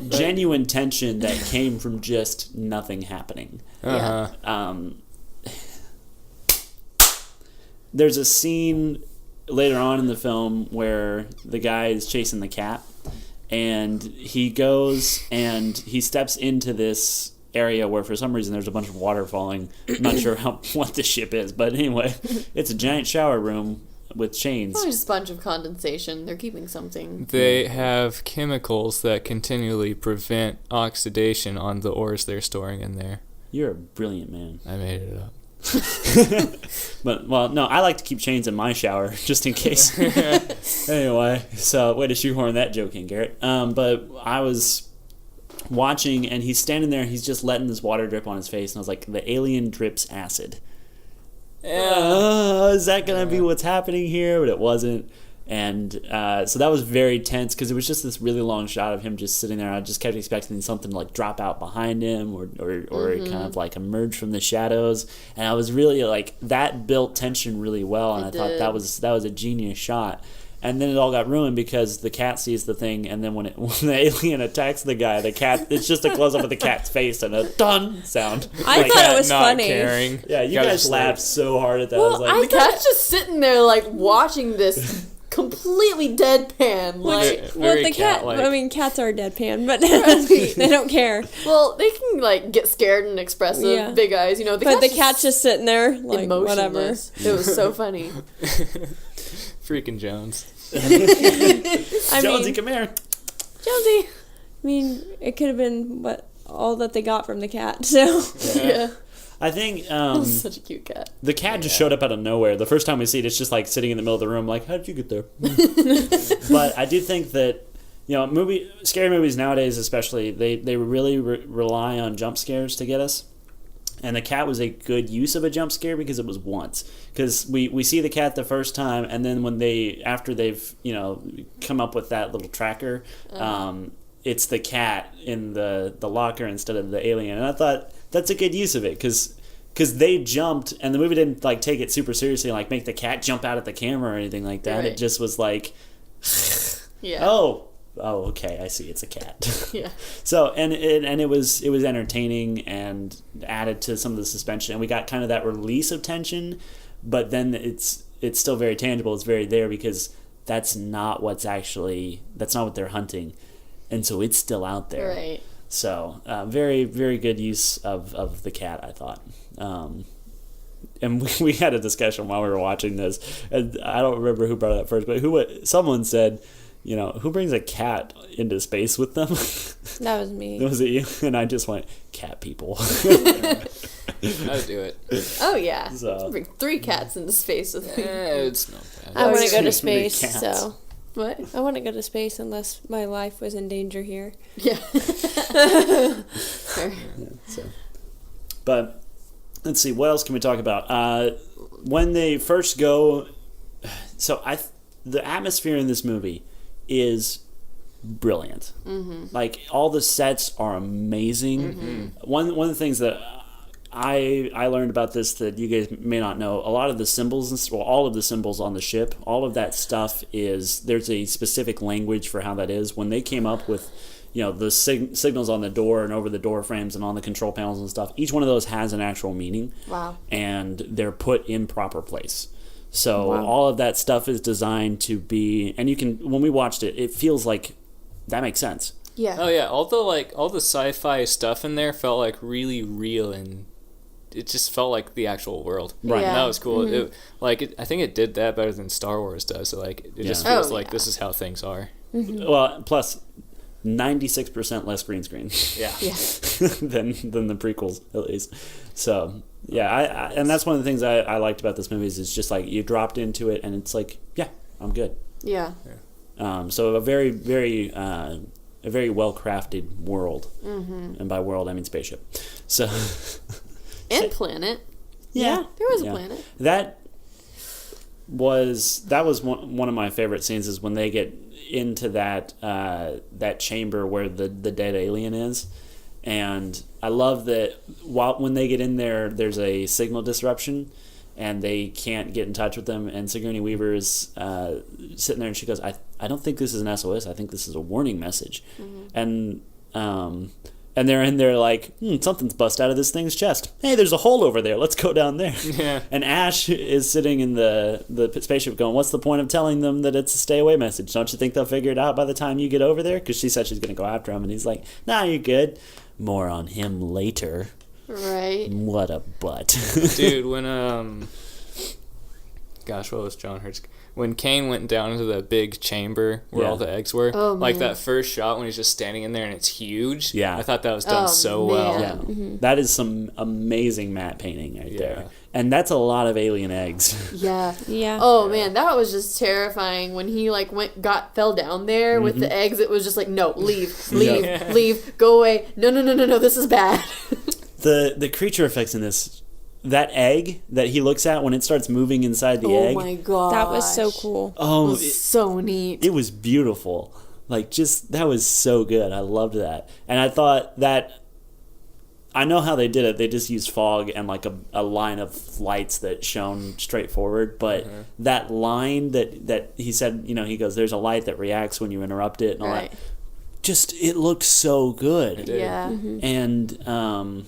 Genuine tension that came from just nothing happening. Uh-huh. There's a scene later on in the film where the guy is chasing the cat, and he goes and he steps into this area where for some reason there's a bunch of water falling. I'm not sure what the ship is, but anyway, it's a giant shower room with chains. Probably just a bunch of condensation. They're keeping something. They have chemicals that continually prevent oxidation on the ores they're storing in there. You're a brilliant man. I made it up. But no, I like to keep chains in my shower just in case. Anyway, so way to shoehorn that joke in, Garrett. But I was watching, and he's standing there, and he's just letting this water drip on his face, and I was like, the alien drips acid. Is that gonna be what's happening here? But it wasn't. And so that was very tense because it was just this really long shot of him just sitting there. I just kept expecting something to drop out behind him or kind of emerge from the shadows. And I was really that built tension really well. And I thought that was a genius shot. And then it all got ruined because the cat sees the thing, and then when the alien attacks the guy, the cat, it's just a close up of the cat's face and a dun sound. I thought it was not funny. Caring. Yeah, you guys laughed so hard at that. Well, I was the cat's just sitting there watching this completely deadpan. The cat. I mean, cats are deadpan, but they don't care. Well, they can get scared and expressive, big eyes. But the cat's just sitting there, whatever. It was so funny. Freaking Jones. Jonesy, come here. Jonesy. I mean, it could have been all that they got from the cat. So Yeah. I think Such a cute cat. the cat just showed up out of nowhere. The first time we see it, it's just sitting in the middle of the room, how did you get there? But I do think that scary movies nowadays, especially, they really rely on jump scares to get us. And the cat was a good use of a jump scare because it was once. Because we see the cat the first time, and then after they've come up with that little tracker, it's the cat in the locker instead of the alien. And I thought that's a good use of it because they jumped, and the movie didn't take it super seriously and make the cat jump out at the camera or anything like that. Right. It just was yeah. Oh, okay, I see. It's a cat. Yeah. So it was entertaining and added to some of the suspension, and we got kind of that release of tension, but then it's still very tangible. It's very there because that's not what they're hunting, and so it's still out there. Right. So very, very good use of the cat, I thought. And we had a discussion while we were watching this, and I don't remember who brought it up first, but someone said, who brings a cat into space with them? That was me. Was it you? And I just went, cat people. I'd do it. Oh, yeah. So. Bring 3 cats into space with me. It's not bad. I want to go to Too many space, cats. so... What? I want to go to space unless my life was in danger here. Yeah. But let's see, what else can we talk about? When they first go... So the atmosphere in this movie is brilliant. Mm-hmm. All the sets are amazing. Mm-hmm. One of the things that I learned about this that you guys may not know, a lot of the symbols, all of the symbols on the ship, all of that stuff there's a specific language for how that is. When they came up with the signals on the door and over the door frames and on the control panels and stuff. Each one of those has an actual meaning. Wow. And they're put in proper place. So Wow. all of that stuff is designed to be, and when we watched it, it feels like that makes sense. Yeah. Oh yeah, all the sci-fi stuff in there felt like really real, and it just felt like the actual world. Right. Yeah. And that was cool. I think it did that better than Star Wars does. So like it just Yeah. feels Oh, like yeah. this is how things are. Well, plus 96% less green screen Yeah. Yeah. than the prequels, at least. So yeah, I and that's one of the things I liked about this movie is just like you dropped into it and it's like, yeah, I'm good. Yeah. So a very well crafted world, and by world I mean spaceship. So And planet. yeah, There was a yeah. planet. That was one of my favorite scenes is when they get into that chamber where the dead alien is, and I love that when they get in there, there's a signal disruption, and they can't get in touch with them. And Sigourney Weaver is sitting there, and she goes, "I don't think this is an SOS. I think this is a warning message." And they're in there like, something's bust out of this thing's chest. Hey, there's a hole over there. Let's go down there. Yeah. And Ash is sitting in the spaceship going, what's the point of telling them that it's a stay away message? Don't you think they'll figure it out by the time you get over there? Because she said she's going to go after him. And he's like, nah, you're good. More on him later. Right. What a butt. Dude, when gosh, what was John Hurt's? When Kane went down into the big chamber where Yeah. all the eggs were, Oh, like man. that first shot when he's just standing in there and it's huge. Yeah. I thought that was done Oh, so man. well. Yeah. That is some amazing matte painting right Yeah. there. And that's a lot of alien eggs. Yeah. Yeah. Oh man, that was just terrifying when he like fell down there with Mm-hmm. the eggs. It was just like, no, leave, Yeah. leave, go away. No, this is bad. The creature effects in this, that egg that he looks at when it starts moving inside the Oh egg. my god, That was so cool. Oh, so neat. it was beautiful. Like, just, that was so good. I loved that. And I thought that, I know how they did it. They just used fog and like a line of lights that shone straight forward. But that line that he said, he goes, there's a light that reacts when you interrupt it and all Right. that. Just, it looks so good. did. Yeah. And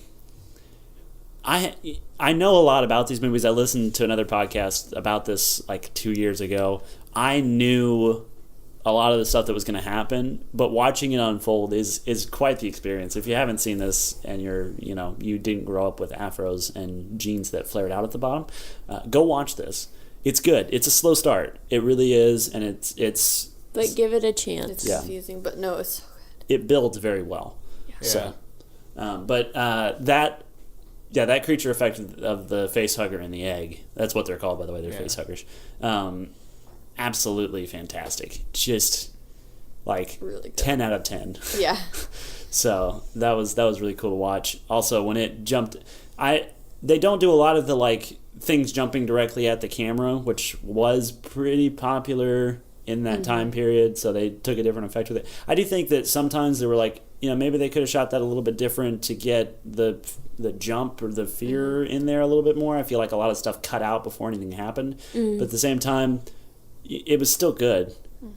I know a lot about these movies. I listened to another podcast about this like 2 years ago. I knew a lot of the stuff that was going to happen, but watching it unfold is quite the experience. If you haven't seen this and you didn't grow up with afros and jeans that flared out at the bottom, go watch this. It's good. It's a slow start. It really is, and it's But give it a chance. It's Yeah. confusing, but no, it's so it builds very well. So, that creature effect of the face hugger and the egg, that's what they're called, by the way, they're face huggers. Absolutely fantastic. Just like really good. 10 out of 10. good. Yeah. So that was really cool to watch. Also, when it jumped, they don't do a lot of the like things jumping directly at the camera, which was pretty popular in that time period, so they took a different effect with it. I do think that sometimes they were like, maybe they could have shot that a little bit different to get the jump or the fear in there a little bit more. I feel like a lot of stuff cut out before anything happened, but at the same time, it was still good.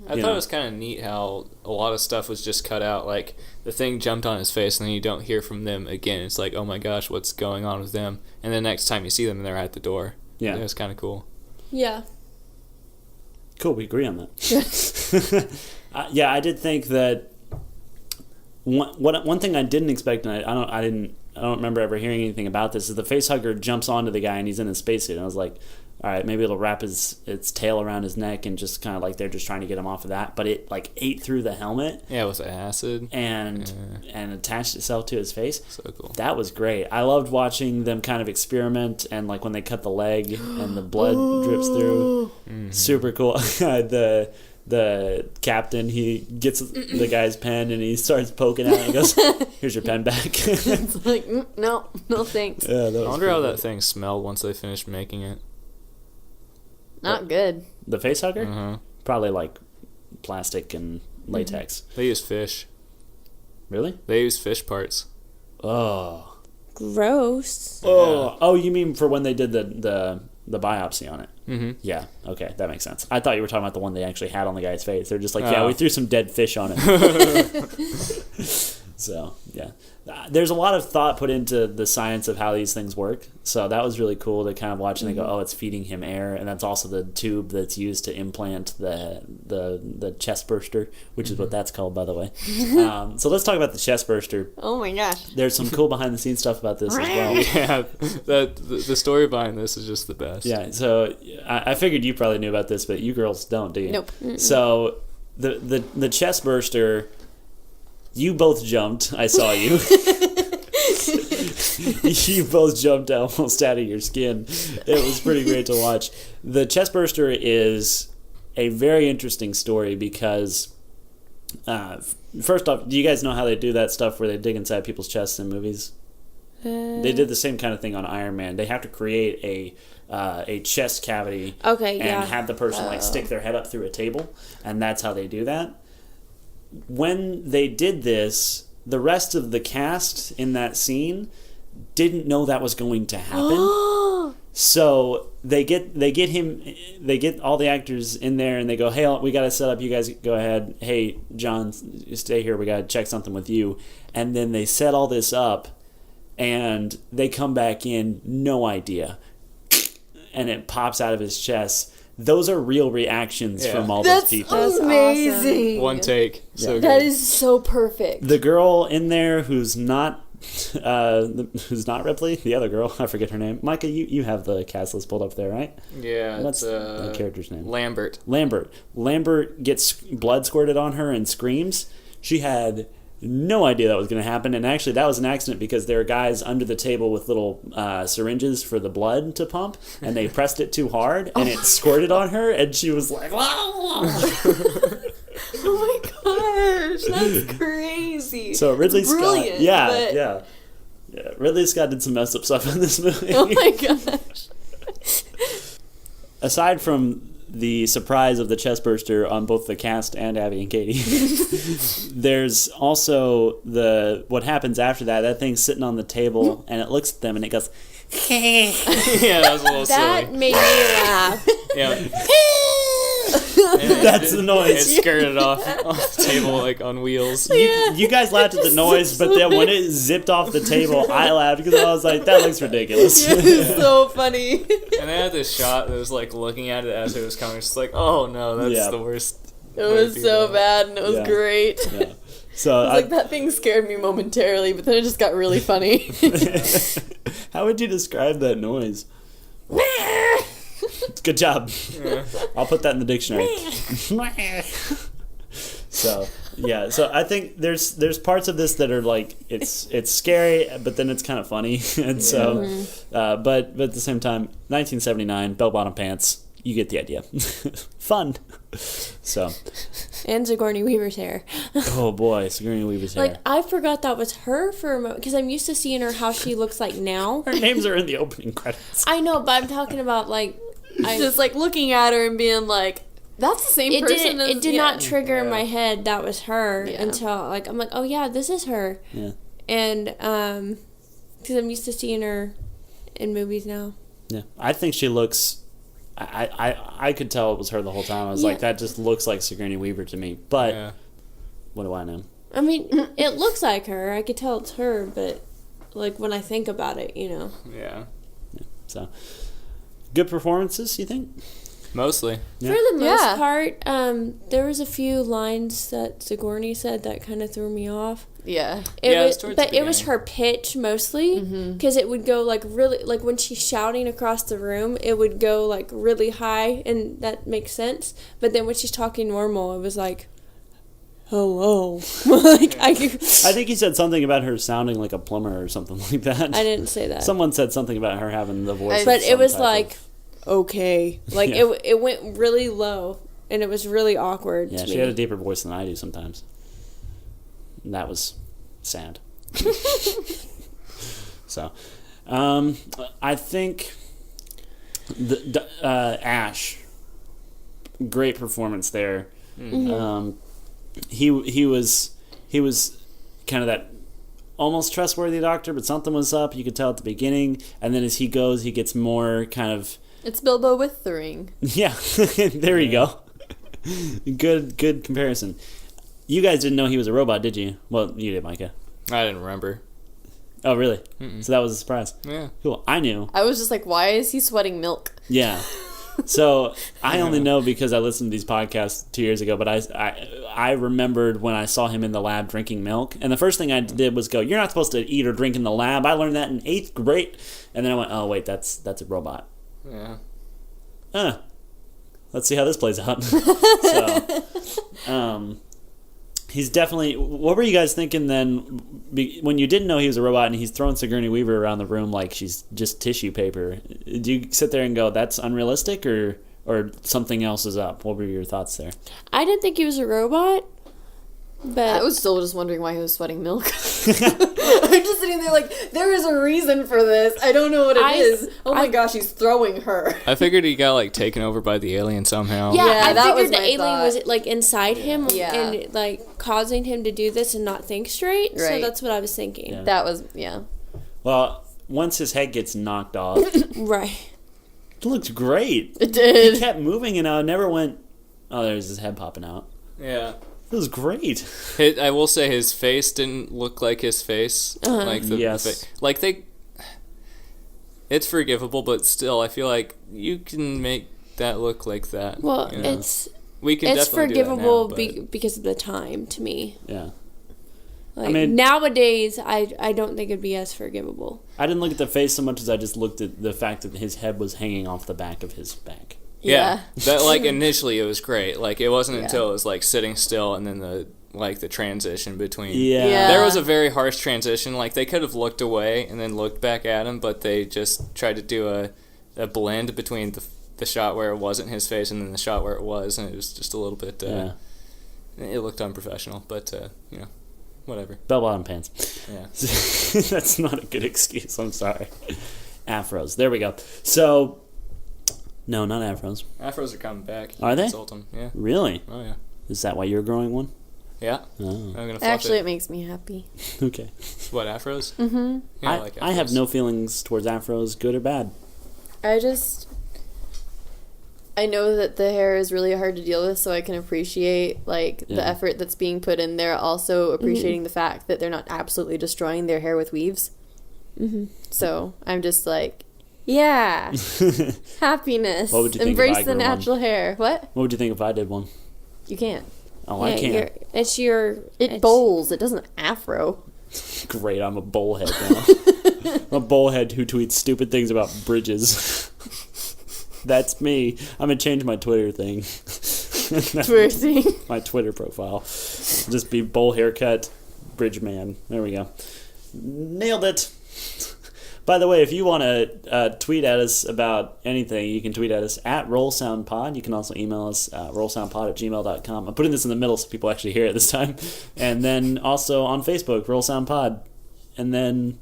I thought it was kind of neat how a lot of stuff was just cut out. Like the thing jumped on his face, and then you don't hear from them again. It's like, oh my gosh, what's going on with them? And the next time you see them, they're at the door. Yeah. It was kind of cool. Yeah. Cool, we agree on that. I did think that one thing I didn't expect, and I don't remember ever hearing anything about this, is the facehugger jumps onto the guy and he's in his spacesuit, and I was like, all right, maybe it'll wrap its tail around his neck and just kind of like they're just trying to get him off of that, but it like ate through the helmet Yeah, with the acid. and attached itself to his face. So cool. That was great. I loved watching them kind of experiment, and like when they cut the leg and the blood drips through. Super cool. The captain, he gets the guy's pen and he starts poking at it and he goes, here's your pen back. It's like, no, thanks. Yeah, that I was wonder how pretty that cool. thing smelled once they finished making it. Not good. The face hugger? Uh-huh. Probably like plastic and latex. They use fish. Really? They use fish parts. Oh. Gross. Oh, you mean for when they did the the biopsy on it. Mm-hmm. Yeah, okay, that makes sense. I thought you were talking about the one they actually had on the guy's face. They're just like, yeah, we threw some dead fish on it. So, yeah. There's a lot of thought put into the science of how these things work. So that was really cool to kind of watch, and they go, oh, it's feeding him air, and that's also the tube that's used to implant the chest burster, which is what that's called, by the way. So let's talk about the chest burster. Oh my gosh. There's some cool behind the scenes stuff about this as well. Yeah, the story behind this is just the best. Yeah, so I figured you probably knew about this, but you girls don't, do you? Nope. Mm-mm. So the chest burster, you both jumped. I saw you. You both jumped almost out of your skin. It was pretty great to watch. The chest burster is a very interesting story because, first off, do you guys know how they do that stuff where they dig inside people's chests in movies? They did the same kind of thing on Iron Man. They have to create a chest cavity and have the person stick their head up through a table, and that's how they do that. When they did this, the rest of the cast in that scene didn't know that was going to happen. So they get all the actors in there, and they go, hey, we got to set up, you guys go ahead. Hey, John, stay here, we got to check something with you. And then they set all this up, and they come back in, no idea. And it pops out of his chest. Those are real reactions from all those people. That's amazing. Awesome. One take. So good. That is so perfect. The girl in there who's not Ripley, the other girl, I forget her name. Micah, you have the cast list pulled up there, right? Yeah. What's the character's name? Lambert. Lambert gets blood squirted on her and screams. She had no idea that was going to happen, and actually that was an accident because there were guys under the table with little syringes for the blood to pump, and they pressed it too hard, and it squirted on her, and she was like, oh my gosh, that's crazy. So Ridley Scott, yeah, Ridley Scott did some messed up stuff in this movie. Oh my gosh. Aside from the surprise of the chest burster on both the cast and Abby and Katie, there's also what happens after that. That thing's sitting on the table, and it looks at them, and it goes, yeah, that was a little That silly. made me laugh. Yeah. That's the noise. It skirted off the table like on wheels. You guys laughed at the noise, but then when it zipped off the table, I laughed because I was like, that looks ridiculous. It's so funny. And they had this shot that was like looking at it as it was coming. It's just like, oh no, that's the worst. It was so bad, and it was great. Yeah. So that thing scared me momentarily, but then it just got really funny. How would you describe that noise? Good job. Yeah. I'll put that in the dictionary. So I think there's parts of this that are like it's scary, but then it's kind of funny, and so but at the same time, 1979, bell-bottom pants. You get the idea. Fun. So. And Sigourney Weaver's hair. Oh boy, Sigourney Weaver's hair. Like, I forgot that was her for a moment, because I'm used to seeing her how she looks like now. Her names are in the opening credits. I know, but I'm talking about, like... just, like, looking at her and being like, that's the same person as... It did not trigger in my head that was her until, like, I'm like, oh yeah, this is her. Yeah. And, because I'm used to seeing her in movies now. Yeah. I think she looks... I could tell it was her the whole time. I was like, that just looks like Sigourney Weaver to me. But what do I know? I mean, it looks like her. I could tell it's her, but like when I think about it, you know. Yeah. So, good performances, you think? Mostly. Yeah. For the most part, there was a few lines that Sigourney said that kind of threw me off. Yeah. It was her pitch mostly, because it would go like really, like when she's shouting across the room, it would go like really high, and that makes sense. But then when she's talking normal, it was like, hello. Like I think he said something about her sounding like a plumber or something like that. I didn't say that. Someone said something about her having the voice. But it was like, okay, like it went really low, and it was really awkward. Yeah, to she me. had a deeper voice than I do sometimes. And that was sad. So, I think Ash, great performance there. Mm-hmm. He was kind of that almost trustworthy doctor, but something was up. You could tell at the beginning, and then as he goes, he gets more kind of It's Bilbo with the ring. Yeah, there you go. Good comparison. You guys didn't know he was a robot, did you? Well, you did, Micah. I didn't remember. Oh, really? Mm-mm. So that was a surprise. Yeah. Cool. I knew. I was just like, why is he sweating milk? Yeah. So I only know because I listened to these podcasts 2 years ago, but I remembered when I saw him in the lab drinking milk, and the first thing I did was go, "You're not supposed to eat or drink in the lab." I learned that in 8th grade, and then I went, "Oh wait, that's a robot." Yeah. Let's see how this plays out. So, he's definitely. What were you guys thinking then when you didn't know he was a robot and he's throwing Sigourney Weaver around the room like she's just tissue paper? Do you sit there and go, "That's unrealistic," or something else is up? What were your thoughts there? I didn't think he was a robot, but I was still just wondering why he was sweating milk. I'm just sitting there like, there is a reason for this. I don't know what it is. Oh my gosh, he's throwing her. I figured he got like taken over by the alien somehow. Yeah, I that was figured the my alien thought. was like inside him Yeah. and like causing him to do this and not think straight. So Right. that's what I was thinking. Yeah. That was, yeah. Well, once his head gets knocked off, Right. it looks great. It He did. kept moving, and I never went, "Oh, there's his head popping out." Yeah. It was great. I will say his face didn't look like his face. Like Yes. like they. It's forgivable, but still, I feel like you can make that look like that. Well, you know? it's we can definitely forgivable do that now, but because of the time to me. Yeah. Like mean- nowadays, I don't think it'd be as forgivable. I didn't look at the face so much as I just looked at the fact that his head was hanging off the back of his back. Yeah. That like initially it was great. Like it wasn't Yeah. until it was like sitting still and then the transition between. Yeah. Yeah. There was a very harsh transition. Like they could have looked away and then looked back at him, but they just tried to do a blend between the shot where it wasn't his face and then the shot where it was, and it was just a little bit. Yeah. It looked unprofessional, but whatever. Bell-bottom pants. Yeah. That's not a good excuse. I'm sorry. Afros. There we go. So, no, not afros. Afros are coming back. Are they? Consult 'em. Yeah. Really? Oh yeah. Is that why you're growing one? Yeah. Oh, I'm gonna fluff Actually, it. it makes me happy. okay. What, afros? Mm-hmm. Yeah, I like afros. I have no feelings towards afros, good or bad. I know that the hair is really hard to deal with, so I can appreciate like Yeah. the effort that's being put in there. Also appreciating the fact that they're not absolutely destroying their hair with weaves. Mm-hmm. So I'm just like, yeah, happiness. What would you think if Embrace I the grew one? natural hair. What? What would you think if I did one? You can't. Oh, I can't. It bowls. It doesn't afro. Great, I'm a bullhead now. I'm a bullhead who tweets stupid things about bridges. That's me. I'm going to change my Twitter thing. My Twitter profile. Just be bowl haircut, bridge man. There we go. Nailed it. By the way, if you want to tweet at us about anything, you can tweet at us at RollSoundPod. You can also email us rollsoundpod@gmail.com. I'm putting this in the middle so people actually hear it this time. And then also on Facebook, RollSoundPod. And then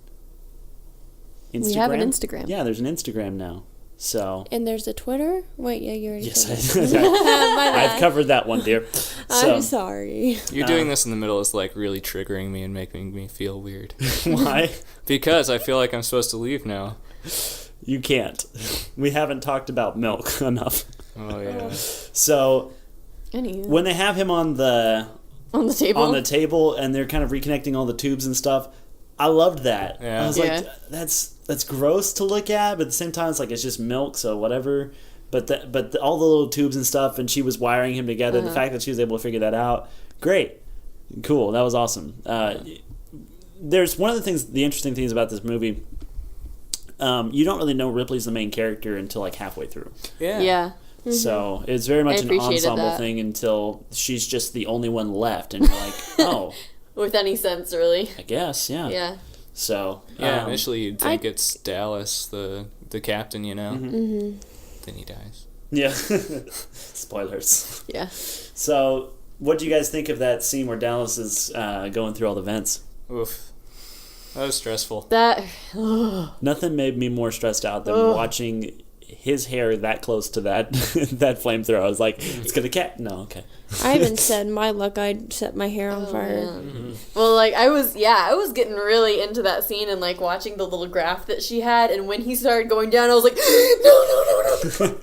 Instagram. We have an Instagram. Yeah, there's an Instagram now. So And there's a Twitter? Wait, yeah, you already yes, said that. I've covered that one, dear. So, I'm sorry. You doing this in the middle is like really triggering me and making me feel weird. why? Because I feel like I'm supposed to leave now. You can't. We haven't talked about milk enough. Oh yeah. So Anywho. when they have him on the table. and they're kind of reconnecting all the tubes and stuff, I loved that. Yeah. I was like, that's gross to look at, but at the same time, it's like it's just milk, so whatever. But all the little tubes and stuff, and she was wiring him together. The fact that she was able to figure that out, great, cool. That was awesome. There's one of the interesting things about this movie. You don't really know Ripley's the main character until like halfway through. Yeah. Yeah. So it's very much I an appreciated ensemble that. thing until she's just the only one left, and you're like, oh, With any sense, really. I guess, yeah. Yeah. So Yeah. Initially, you'd think it's Dallas, the captain, you know. Mm-hmm. Then he dies. yeah. Spoilers. Yeah. So, what do you guys think of that scene where Dallas is going through all the vents? Oof. That was stressful. That. Nothing made me more stressed out than Ugh. watching his hair that close to that that flamethrower. I was like, it's gonna catch. No, okay. I even said, my luck, I'd set my hair on fire. Well, like, I was getting really into that scene and, like, watching the little graph that she had, and when he started going down, I was like, no.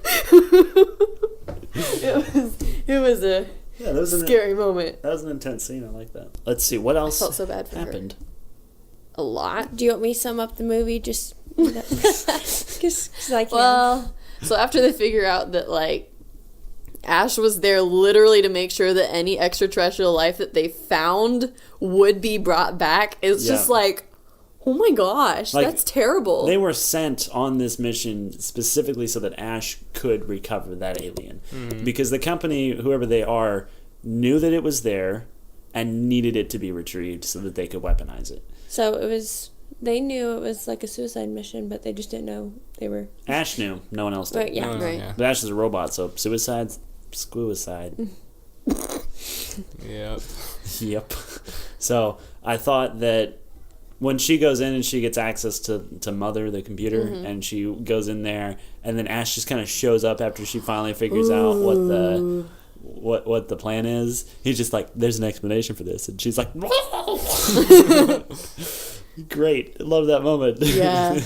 It was a scary moment. That was an intense scene. I like that. Let's see, what else I felt so bad for happened? A lot. Do you want me to sum up the movie? Just because I can. Well, so after they figure out that, like, Ash was there literally to make sure that any extraterrestrial life that they found would be brought back, it's just like, oh my gosh, like, that's terrible. They were sent on this mission specifically so that Ash could recover that alien. Because the company, whoever they are, knew that it was there and needed it to be retrieved so that they could weaponize it. So they knew it was like a suicide mission, but they just didn't know they were. Ash knew. No one else did. Right, yeah. No, Right. yeah. But Ash is a robot, so suicide, squooicide. Yep. Yep. So I thought that when she goes in and she gets access to Mother, the computer, and she goes in there, and then Ash just kind of shows up after she finally figures out what the plan is. He's just like, there's an explanation for this, and she's like, great, love that moment. Yeah.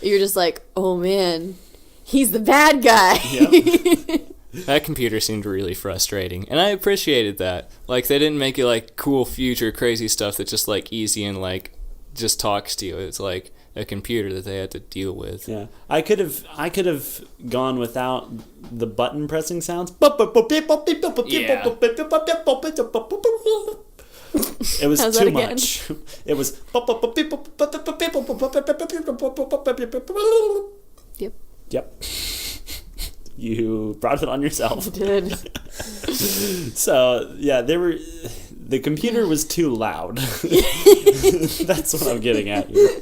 You're just like, oh man, he's the bad guy. Yep. That computer seemed really frustrating, and I appreciated that. Like, they didn't make it, like, cool future crazy stuff that's just, like, easy and, like, just talks to you. It's, like, a computer that they had to deal with. Yeah. I could have gone without the button pressing sounds. It was How's too that again? much. It was Yep. Yep. You brought it on yourself. Did. So, yeah, the computer was too loud. That's what I'm getting at here.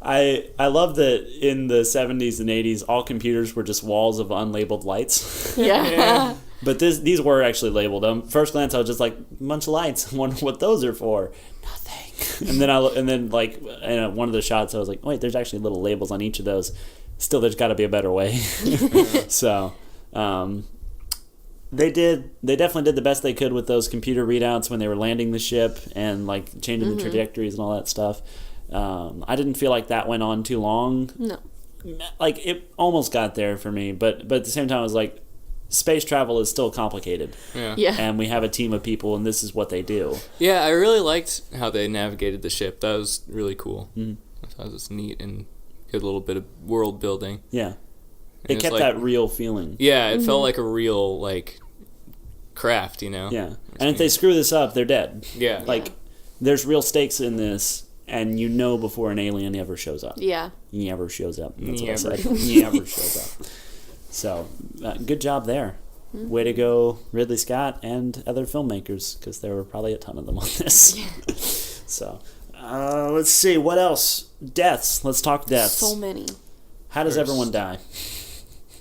I love that in the 70s and 80s, all computers were just walls of unlabeled lights. Yeah. But these were actually labeled. First glance, I was just like, bunch of lights. I wonder what those are for. Nothing. And then like in one of the shots, I was like, wait, there's actually little labels on each of those. Still, there's got to be a better way. So, they definitely did the best they could with those computer readouts when they were landing the ship and like changing the trajectories and all that stuff. I didn't feel like that went on too long. No. Like, it almost got there for me, but at the same time, I was like, space travel is still complicated. Yeah. And we have a team of people, and this is what they do. Yeah, I really liked how they navigated the ship. That was really cool. Mm. I thought it was neat and good little bit of world building. Yeah. And It kept like, that real feeling. Yeah, it felt like a real, like, craft, you know? Yeah. And if they screw this up, they're dead. Yeah. Like, there's real stakes in this, and you know before an alien ever shows up. Yeah. Never shows up. That's what I Never. said. Never shows up. So, good job there. Way to go, Ridley Scott and other filmmakers, because there were probably a ton of them on this. So, let's see. What else? Deaths. Let's talk deaths. So many. How does First. everyone die?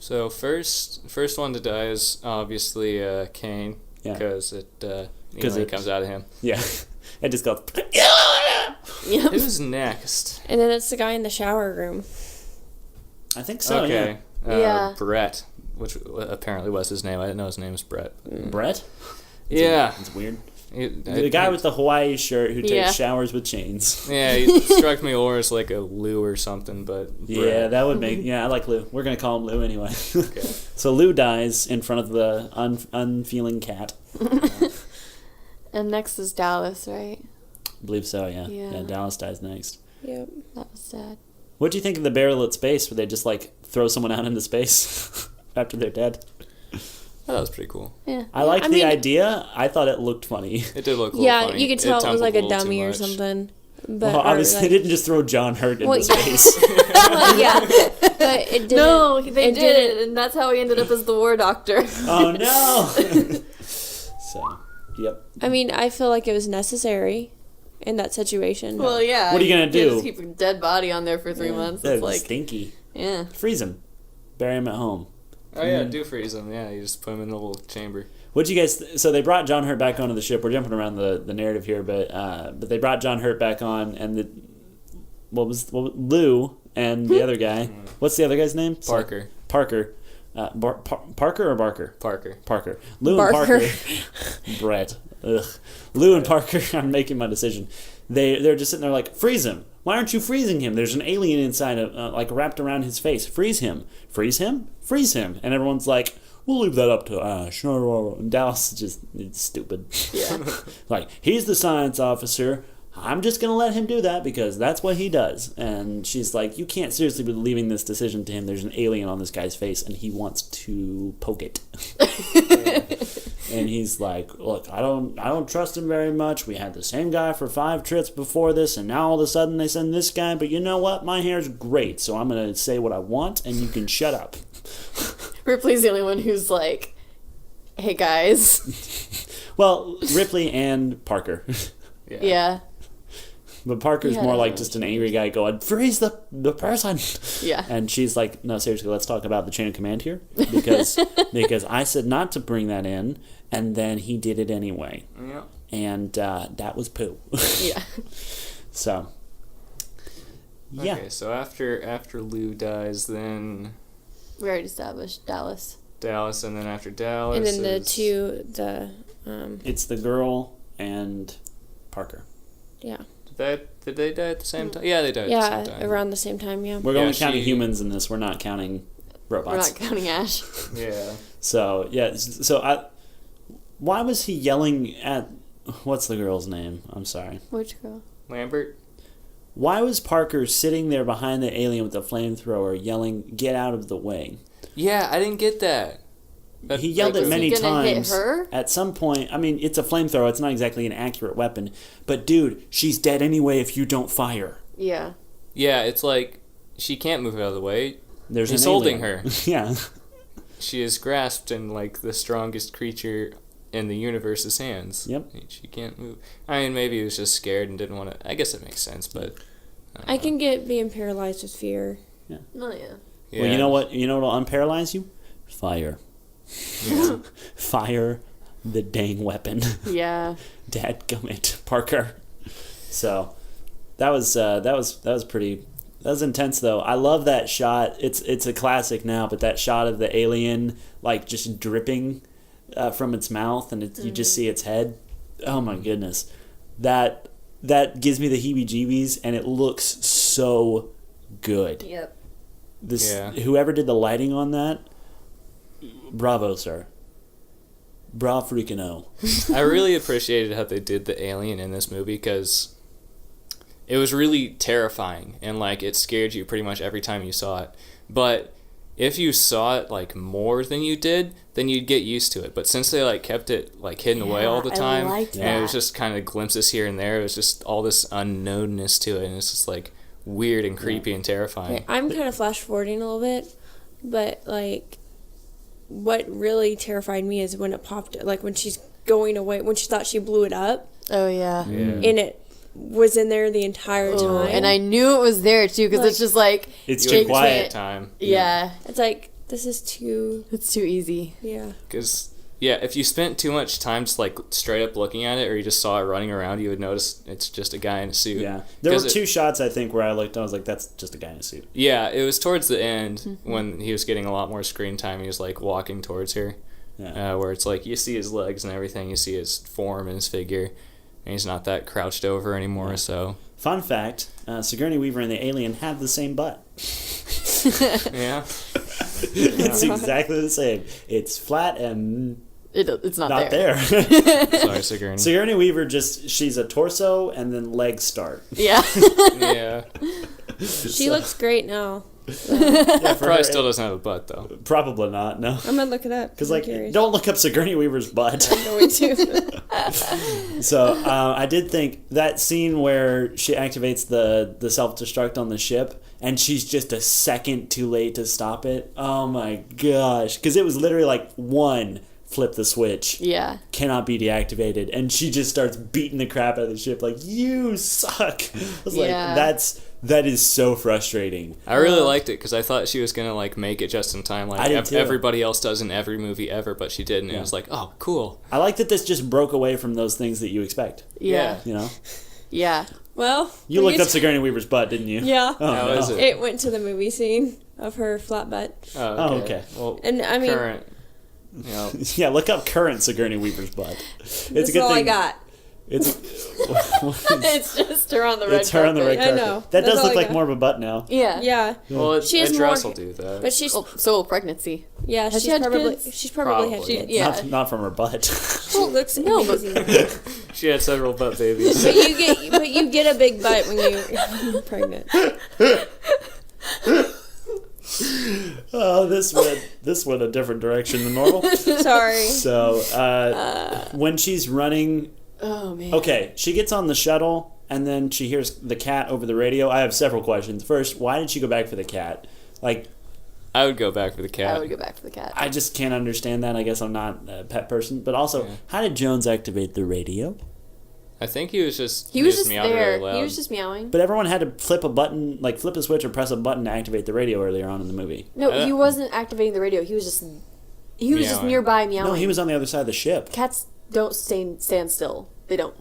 So first one to die is obviously Kane, Yeah. because it it comes out of him. Yeah. It just goes... Yep. Who's next? And then it's the guy in the shower room. I think so, Okay. Yeah. Brett, which apparently was his name. I didn't know his name was Brett. yeah. Brett? Yeah. It's weird. It- The guy with the Hawaii shirt who takes Yeah. showers with chains. Yeah, he struck me more as like a Lou or something, but Yeah, Brett. that would make... Yeah, I like Lou. We're going to call him Lou anyway. Okay. So Lou dies in front of the unfeeling cat. And next is Dallas, right? I believe so, yeah. Yeah. Yeah, Dallas dies next. Yep. That was sad. What do you think of the Burial at Space, where they just, like, throw someone out into space after they're dead? Oh, that was pretty cool. Yeah. I liked I the mean- idea. I thought it looked funny. It did look a little Yeah, funny. you could tell it was tumbled like a little too dummy or much. something. But Well, or, obviously, like- they didn't just throw John Hurt into Well, yeah. space. well, yeah, but it didn't. No, they it did didn't- it, and that's how he ended up as the war doctor. Oh, no! So, yep. I mean, I feel like it was necessary in that situation. Well, yeah. What are you gonna can't do? Just keep a dead body on there for 3 months. That's It's like, stinky. yeah. Freeze him. Bury him at home. Oh yeah, do freeze him. Yeah, you just put him in the little chamber. What'd you guys... So they brought John Hurt back onto the ship. We're jumping around the narrative here, but they brought John Hurt back on, and Lou and the other guy. What's the other guy's name? Parker. Parker. Parker or Barker? Parker. Lou Barker. and Parker. Brett. Ugh. Lou and Parker. I'm making my decision. They're just sitting there like, freeze him. Why aren't you freezing him? There's an alien inside like wrapped around his face. Freeze him. Freeze him. Freeze him. And everyone's like, we'll leave that up to Ash. And Dallas is just it's stupid. Yeah. Like, he's the science officer. I'm just going to let him do that because that's what he does. And she's like, you can't seriously be leaving this decision to him. There's an alien on this guy's face, and he wants to poke it. And he's like, look, I don't trust him very much. We had the same guy for 5 trips before this, and now all of a sudden they send this guy. But you know what? My hair's great, so I'm going to say what I want, and you can shut up. Ripley's the only one who's like, hey, guys. Well, Ripley and Parker. Yeah. But Parker's more like just an angry guy going, freeze the person. Yeah. And she's like, no, seriously, let's talk about the chain of command here. Because I said not to bring that in, and then he did it anyway. Yeah. And that was poo. Yeah. So, yeah. Okay, so after Lou dies, then We already established Dallas. Dallas, and then after Dallas And then the is- two, It's the girl and Parker. yeah. Did they die at the same time? Yeah, they died at the same Yeah, time. around the same time, yeah. We're Yeah, only counting she- humans in this. We're not counting We're robots. not counting Ash. Yeah. So, yeah. So, why was he yelling at... What's the girl's name? I'm sorry. Which girl? Lambert? Why was Parker sitting there behind the alien with the flamethrower yelling, get out of the way? Yeah, I didn't get that. But, He yelled like, it many was he gonna hit times. her? At some point, I mean, it's a flamethrower. It's not exactly an accurate weapon. But, dude, she's dead anyway if you don't fire. Yeah. Yeah, it's like she can't move out of the way. There's He's an holding alien. her. Yeah. She is grasped in like the strongest creature in the universe's hands. Yep. She can't move. I mean, maybe he was just scared and didn't want to. I guess it makes sense, but I can get being paralyzed with fear. Oh, yeah. yeah. Well, you know what? You know what'll unparalyze you? Fire. Yeah. Fire the dang weapon. Yeah. Dadgummit, Parker. So that was pretty. That was intense, though. I love that shot. It's a classic now, but that shot of the alien like just dripping from its mouth, and you just see its head. Oh my goodness, that gives me the heebie-jeebies, and it looks so good. Yep. Whoever did the lighting on that, bravo, sir. Bra freaking o. I really appreciated how they did the alien in this movie because it was really terrifying and like it scared you pretty much every time you saw it. But if you saw it like more than you did, then you'd get used to it. But since they like kept it like hidden away all the I time, liked and it was that. just kind of glimpses here and there, it was just all this unknownness to it, and it's just like weird and creepy and terrifying. Okay, I'm kind of flash forwarding a little bit, but like, what really terrified me is when it popped, like when she's going away, when she thought she blew it up, Oh, yeah. Yeah. and it was in there the entire Oh, time. and I knew it was there, too, because it's Like- just like... It's You too would quiet. take time. Yeah. It's like, this is too, It's too easy. yeah. Because, yeah, if you spent too much time just, like, straight up looking at it, or you just saw it running around, you would notice it's just a guy in a suit. Yeah, there were 'Cause two shots I think where I looked. I was like, "That's just a guy in a suit." Yeah, it was towards the end Mm-hmm. when he was getting a lot more screen time. He was, like, walking towards her, Yeah, where it's, like, you see his legs and everything. You see his form and his figure, and he's not that crouched over anymore, Yeah. so... Fun fact: Sigourney Weaver and the alien have the same butt. Yeah. It's exactly the same. It's flat and It's not not there. there. Sorry, Sigourney. Sigourney Weaver she's a torso and then legs start. Yeah. Yeah. She looks great now. Yeah, for Probably her, still doesn't have a butt, though. probably not. No, I'm gonna look it up. because I'm like curious. don't look up Sigourney Weaver's butt. I'm going to. So I did think that scene where she activates the self-destruct on the ship and she's just a second too late to stop it. Oh my gosh. Because it was literally like one flip the switch. Yeah. Cannot be deactivated. And she just starts beating the crap out of the ship like, you suck. I was Yeah. like, that is so frustrating. I really liked it because I thought she was going to, like, make it just in time like I did too. everybody else does in every movie ever, but she didn't. And Yeah. it was like, oh, cool. I like that this just broke away from those things that you expect. Yeah. You know? Yeah. Well, You looked up Sigourney Weaver's butt, didn't you? Yeah. Oh, How no. is it? It went to the movie scene of her flat butt. Oh, okay. Well, And I mean, current. Yeah, look up current Sigourney Weaver's butt. It's that's a good all thing. I got. It's It's just her on the red it's her on the red carpet. carpet. I know. That That's does all look I like got. more of a butt now. Yeah. Yeah. Well, She has a dress more- will do that. But she's Oh, so will pregnancy. yeah, Has she's she had probably kids? she's probably had Probably. kids. Yeah. Not from her butt. She looks No, but- amazing. She had several butt babies. But you get a big butt when you're pregnant. Oh, this went a different direction than normal. Sorry. So, when she's running, Oh man. okay, she gets on the shuttle and then she hears the cat over the radio. I have several questions. First, why did she go back for the cat? Like, I would go back for the cat. I would go back for the cat. I just can't understand that. I guess I'm not a pet person. But also, how did Jones activate the radio? I think he was just there. meowed really loud. He was just meowing. But everyone had to flip a switch or press a button to activate the radio earlier on in the movie. No, he wasn't activating the radio. He was just Meowing. nearby meowing. No, he was on the other side of the ship. Cats don't stand still. They don't.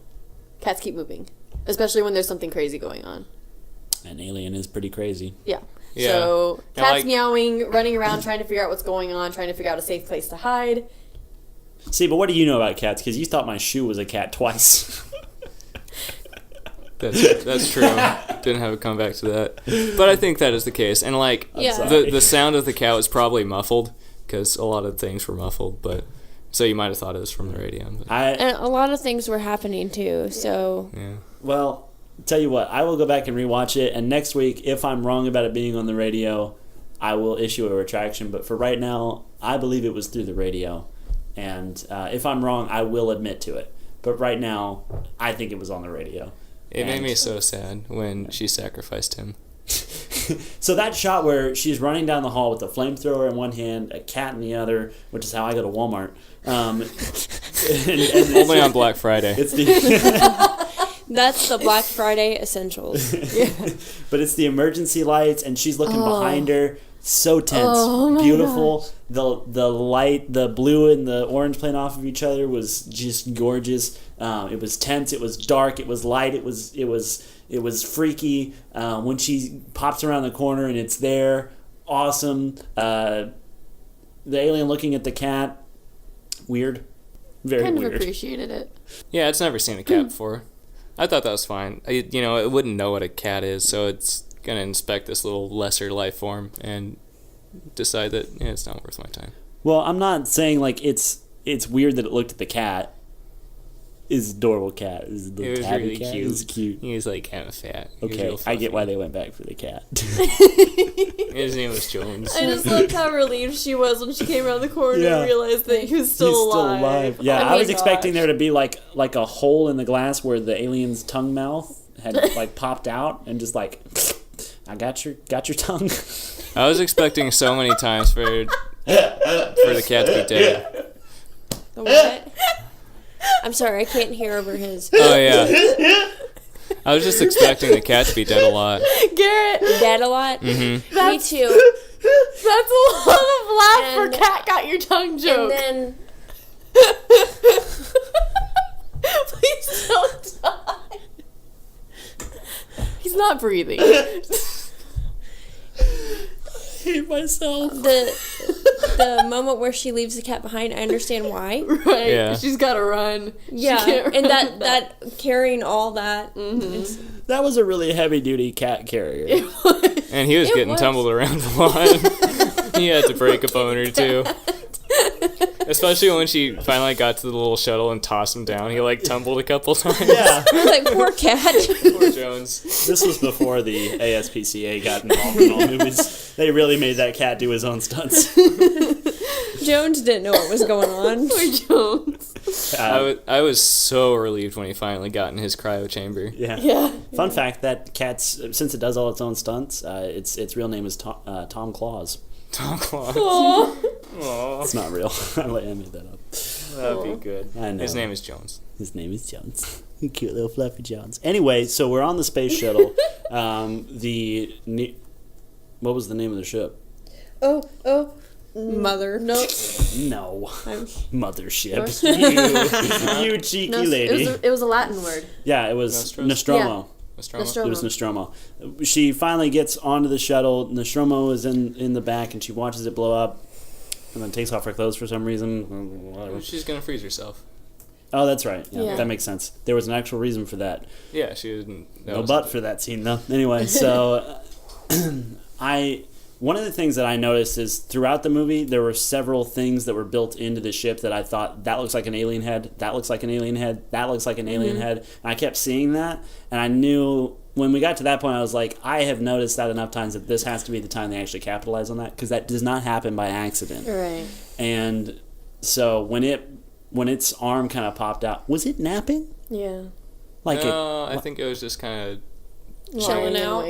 Cats keep moving, especially when there's something crazy going on. An alien is pretty crazy. Yeah. Yeah. So Yeah, cats like- meowing, running around, trying to figure out what's going on, trying to figure out a safe place to hide. See, but what do you know about cats? Because you thought my shoe was a cat twice. That's true. Didn't have a comeback to that, but I think that is the case. And like Yeah. the sound of the cat was probably muffled because a lot of things were muffled. But so you might have thought it was from the radio. But, And a lot of things were happening too. So yeah. Well, tell you what, I will go back and rewatch it, and next week, if I'm wrong about it being on the radio, I will issue a retraction. But for right now, I believe it was through the radio, and if I'm wrong, I will admit to it. But right now, I think it was on the radio. It made And- me so sad when she sacrificed him. So that shot where she's running down the hall with a flamethrower in one hand, a cat in the other, which is how I go to Walmart. And Only on Black Friday. It's the that's the Black Friday essentials. but it's the emergency lights, and she's looking behind her. So tense, Oh my beautiful. The light, the blue and the orange playing off of each other was just gorgeous. It was tense. It was dark. It was light. It was freaky. When she pops around the corner and it's there, awesome. The alien looking at the cat, weird, very Kind weird. of appreciated it. Yeah, it's never seen a cat before. I thought that was fine. It wouldn't know what a cat is, so it's gonna inspect this little lesser life form and decide that it's not worth my time. Well, I'm not saying like it's weird that it looked at the cat. It's adorable cat. It's a It little was tabby really cat. cute. It was cute. He was like kind of fat. He was Okay, real I get why fluffy. they went back for the cat. His name was Jones. I just loved how relieved she was when she came around the corner Yeah. and realized that he was still He's alive. still alive. Yeah, Oh I my was expecting gosh. there to be like a hole in the glass where the alien's tongue mouth had like popped out and just like, I got your tongue. I was expecting so many times for the cat to be dead. The what? I'm sorry, I can't hear over his. Oh yeah. I was just expecting the cat to be dead a lot. Garrett, Dead a lot. Mm-hmm. Me too. that's a lot of laugh And- for cat got your tongue joke. And then Please don't die. He's not breathing. hate myself. the moment where she leaves the cat behind, I understand why. Right. Yeah. She's got to run. Yeah, She can't and run that carrying all that. That was a really heavy duty cat carrier. And he was It getting was. tumbled around a lot. He had to break a bone or two. Especially when she finally got to the little shuttle and tossed him down. He like tumbled a couple times. Yeah. I was like, poor cat. Poor Jones. This was before the ASPCA got involved in all movies. They really made that cat do his own stunts. Jones didn't know what was going on. Poor Jones. I was so relieved when he finally got in his cryo chamber. Yeah. Yeah. Fun fact: that cat's, since it does all its own stunts, its real name is Tom Claus. Tom Claus. Aw. It's not real. I made that up. That'd be good. I know. His name is Jones. His name is Jones. Cute little fluffy Jones. Anyway, so we're on the space shuttle. What was the name of the ship? Mother. Nope. No. I'm- Mothership. You cheeky No, lady. it was a Latin word. Yeah, it was Nostros? Nostromo. Nostromo? It was Nostromo. She finally gets onto the shuttle. Nostromo is in the back, and she watches it blow up, and then takes off her clothes for some reason. She's going to freeze herself. Oh, that's right. Yeah. That makes sense. There was an actual reason for that. Yeah, she didn't. No but for that scene, though. Anyway, so one of the things that I noticed is throughout the movie, there were several things that were built into the ship that I thought, that looks like an alien head, that looks like an alien head, that looks like an alien head. And I kept seeing that, and I knew when we got to that point, I was like, I have noticed that enough times that this has to be the time they actually capitalize on that, because that does not happen by accident. Right. And so when its arm kind of popped out, was it napping? Yeah. No, I think it was just kind of Chilling out.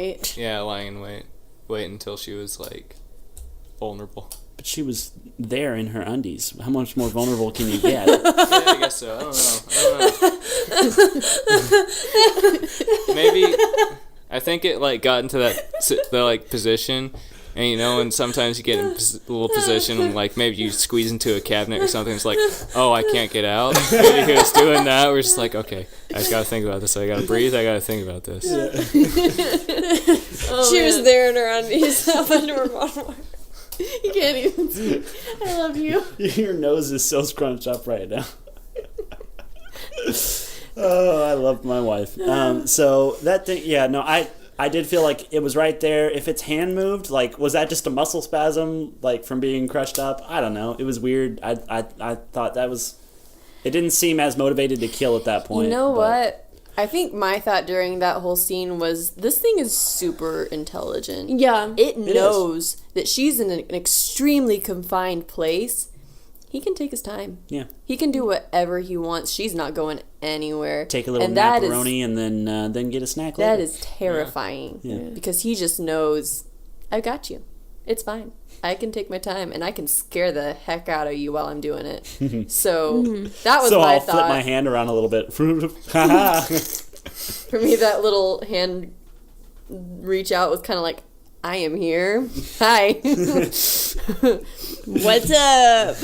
lying in wait. Wait until she was, like, vulnerable. But she was there in her undies. How much more vulnerable can you get? Yeah, I guess so. I don't know. Maybe, I think it, like, got into the position, and, you know, and sometimes you get in a little position, and, like, maybe you squeeze into a cabinet or something, it's like, oh, I can't get out. Maybe he was doing that. We're just like, okay, I just gotta think about this. I gotta breathe. I gotta think about this. Yeah. She was there in her undies up under her bottom. You can't even see. I love you. Your nose is so scrunched up right now. Oh, I love my wife. So that thing, yeah, no, I did feel like it was right there. If its hand moved, like, was that just a muscle spasm, like, from being crushed up? I don't know. It was weird. I thought that was... It didn't seem as motivated to kill at that point. You know what? I think my thought during that whole scene was, this thing is super intelligent. Yeah. It knows that she's in an extremely confined place. He can take his time. Yeah. He can do whatever he wants. She's not going anywhere. Take a little macaroni and then get a snack later. That is terrifying. Yeah. Because he just knows, I got you. It's fine. I can take my time, and I can scare the heck out of you while I'm doing it. So that was so my I'll thought. flip my hand around a little bit. For me, that little hand reach out was kind of like, I am here. Hi. What's up?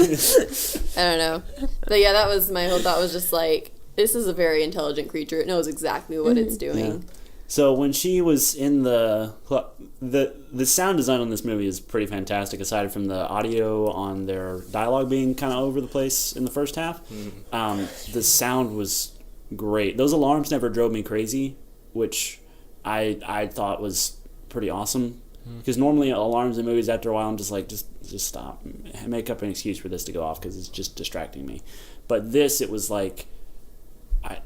I don't know. But yeah, that was my whole thought, was just like, this is a very intelligent creature. It knows exactly what it's doing. Yeah. So when she was in the sound design on this movie is pretty fantastic. Aside from the audio on their dialogue being kind of over the place in the first half, the sound was great. Those alarms never drove me crazy, which I thought was pretty awesome. Because normally alarms in movies, after a while, I'm just like, just stop, make up an excuse for this to go off because it's just distracting me. But this, it was like,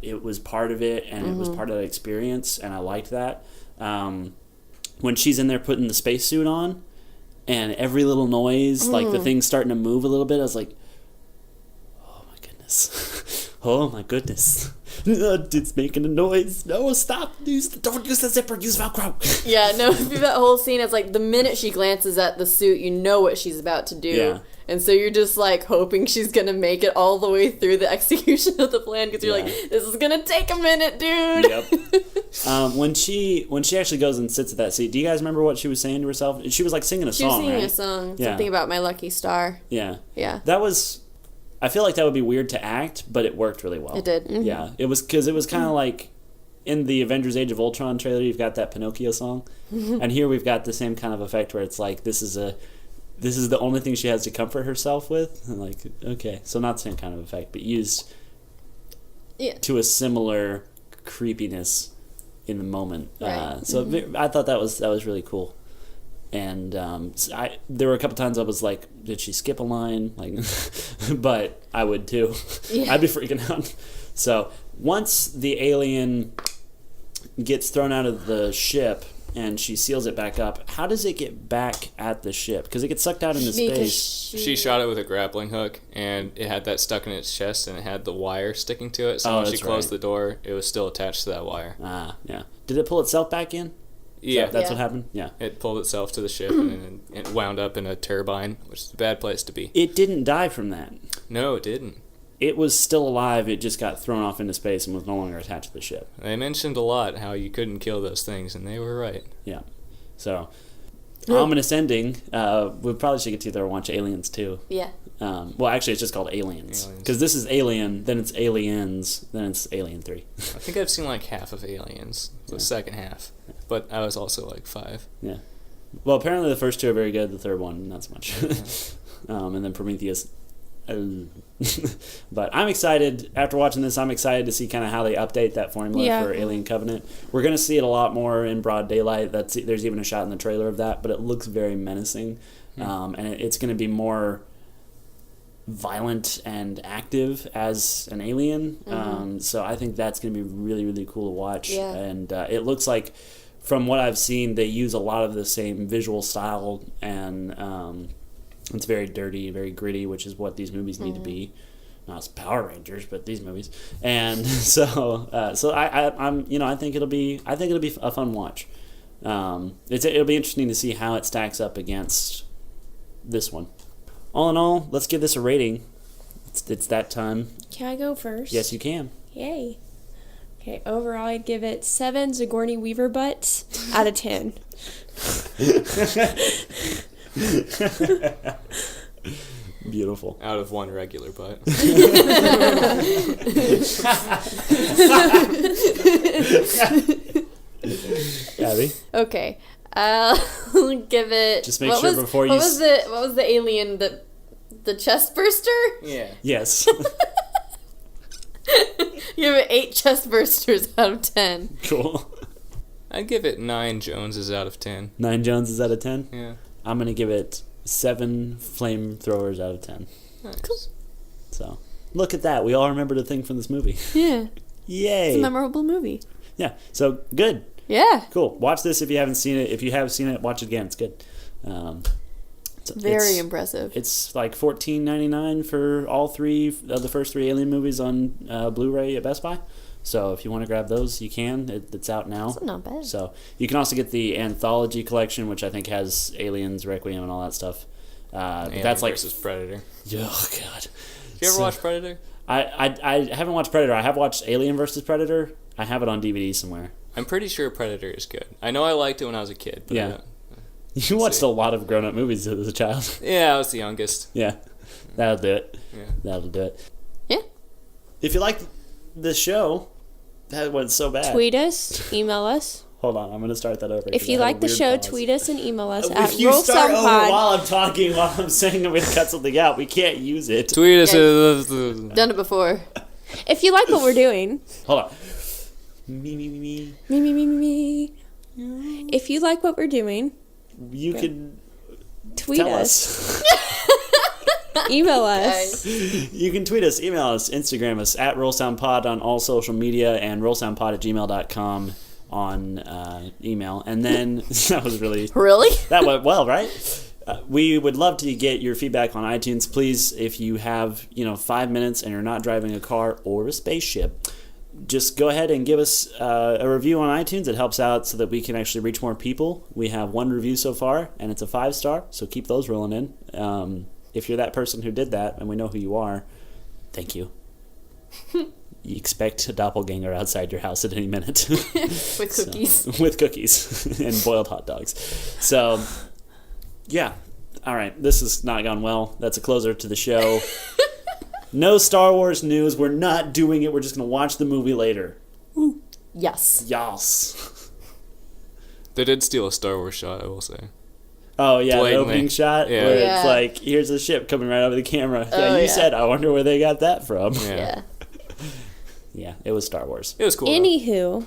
it was part of it, and it was part of the experience, and I liked that. When she's in there putting the spacesuit on, and every little noise, like the thing's starting to move a little bit, I was like, oh my goodness. Oh my goodness. It's making a noise. No, stop. Don't use the zipper. Use Velcro. Yeah, no, through that whole scene, it's like the minute she glances at the suit, you know what she's about to do. Yeah. And so you're just like hoping she's going to make it all the way through the execution of the plan, because you're like, this is going to take a minute, dude. Yep. When she actually goes and sits at that seat, do you guys remember what she was saying to herself? She was like singing a She was song, singing right? a song. Yeah. Something about my lucky star. Yeah. Yeah. That was... I feel like that would be weird to act, but it worked really well. It did. Mm-hmm. Yeah. It was because it was kind of like in the Avengers Age of Ultron trailer, you've got that Pinocchio song. And here we've got the same kind of effect where it's like, this is the only thing she has to comfort herself with. And like, okay. So not the same kind of effect, but used to a similar creepiness in the moment. Right. I thought that was really cool. And there were a couple times I was like, did she skip a line? Like, but I would too. Yeah. I'd be freaking out. So once the alien gets thrown out of the ship and she seals it back up, how does it get back at the ship? Because it gets sucked out into space. She shot it with a grappling hook, and it had that stuck in its chest, and it had the wire sticking to it. So when she closed the door, it was still attached to that wire. Ah, yeah. Did it pull itself back in? Yeah. That's what happened? Yeah. It pulled itself to the ship, and it wound up in a turbine, which is a bad place to be. It didn't die from that. No, it didn't. It was still alive. It just got thrown off into space and was no longer attached to the ship. They mentioned a lot how you couldn't kill those things, and they were right. Yeah. So ominous ending. We probably should get to there and watch Aliens too. Yeah. Well, actually, it's just called Aliens because this is Alien, then it's Aliens, then it's Alien 3. I think I've seen like half of Aliens, the second half, but I was also like 5. Yeah. Well, apparently the first 2 are very good. The third one, not so much. And then Prometheus. But I'm excited. After watching this, I'm excited to see kind of how they update that formula for Alien Covenant. We're going to see it a lot more in broad daylight. There's even a shot in the trailer of that, but it looks very menacing. And it's going to be more violent and active as an alien. So I think that's going to be really, really cool to watch. Yeah. And it looks like, from what I've seen, they use a lot of the same visual style, and it's very dirty, very gritty, which is what these movies need to be. Not as Power Rangers, but these movies. And so I think it'll be a fun watch. It'll be interesting to see how it stacks up against this one. All in all, let's give this a rating. It's that time. Can I go first? Yes, you can. Yay. Okay, overall I'd give it 7 Sigourney Weaver butts out of 10. Beautiful. Out of 1 regular butt. Abby? Okay. I'll give it. Just make sure before you. What was the alien? The chest burster? Yeah. Yes. Give it 8 chest bursters out of 10. Cool. I'd give it 9 Joneses out of 10. 9 Joneses out of 10? Yeah. I'm going to give it 7 flamethrowers out of 10. Nice. Cool. So, look at that. We all remembered a thing from this movie. Yeah. Yay. It's a memorable movie. Yeah. So, good. Yeah. Cool. Watch this if you haven't seen it. If you have seen it, watch it again. It's good. Very impressive. It's like $14.99 for all 3 of the first 3 Alien movies on Blu-ray at Best Buy. So if you want to grab those, you can. It's out now. That's not bad. So you can also get the anthology collection, which I think has Aliens, Requiem, and all that stuff. That's like versus Predator. Oh God! You ever watch Predator? I haven't watched Predator. I have watched Alien versus Predator. I have it on DVD somewhere. I'm pretty sure Predator is good. I know I liked it when I was a kid. But Yeah. You watched a lot of grown-up movies as a child. Yeah, I was the youngest. Yeah, that'll do it. Yeah. That'll do it. Yeah. If you like this show, that went so bad. Tweet us, email us. Hold on, I'm going to start that over. If you like the show, tweet us and email us at If you start over RollSoundPod. while I'm talking, while I'm saying I'm going to cut something out, we can't use it. Tweet us. Done it before. If you like what we're doing. Hold on. Me. Me. If you like what we're doing, You can tweet tell us. Email us. You can tweet us, email us, Instagram us at RollSoundPod on all social media, and rollsoundpod@gmail.com on email. And then that was really that went well, right? We would love to get your feedback on iTunes. Please, if you have 5 minutes and you're not driving a car or a spaceship, just go ahead and give us a review on iTunes. It helps out so that we can actually reach more people. We have 1 review so far, and it's a 5-star, so keep those rolling in. If you're that person who did that, and we know who you are, thank you. You expect a doppelganger outside your house at any minute. With cookies. With cookies and boiled hot dogs. So, yeah. All right, this has not gone well. That's a closer to the show. No Star Wars news. We're not doing it. We're just going to watch the movie later. Yes. Yes. They did steal a Star Wars shot, I will say. Oh, yeah, Blatantly. the opening shot Yeah. where Yeah. it's like, here's a ship coming right over the camera. Oh, Yeah, you yeah. said, I wonder where they got that from. Yeah. Yeah, it was Star Wars. It was cool. Anywho,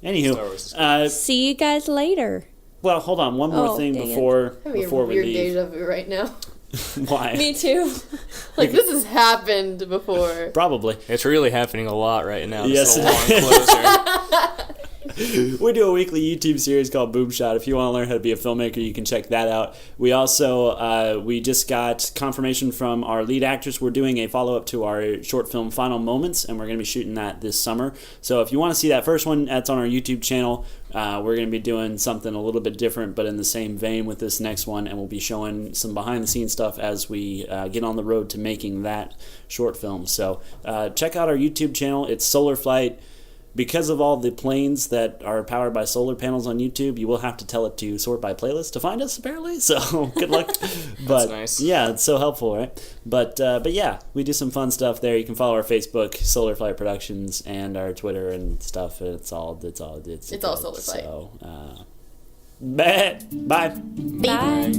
Anywho, Star Wars is see you guys later. well, hold on. One more Oh, thing dang it. before Having we a weird leave. deja vu right now. Why? Me too. Like, this has happened before. Probably. It's really happening a lot right now. Yes, This is a long closer. We do a weekly YouTube series called Boom Shot. If you want to learn how to be a filmmaker, you can check that out. We also, we just got confirmation from our lead actress. We're doing a follow-up to our short film Final Moments, and we're going to be shooting that this summer. So if you want to see that first one, that's on our YouTube channel. We're going to be doing something a little bit different, but in the same vein with this next one, and we'll be showing some behind-the-scenes stuff as we get on the road to making that short film. So check out our YouTube channel. It's Solar Flight because of all the planes that are powered by solar panels on YouTube, you will have to tell it to sort by playlist to find us, apparently. So good luck. But nice. yeah, it's so helpful, right? But yeah, we do some fun stuff there. You can follow our Facebook, Solar Flight Productions, and our Twitter and stuff. It's all Solar Flight. So, Bye. Bye.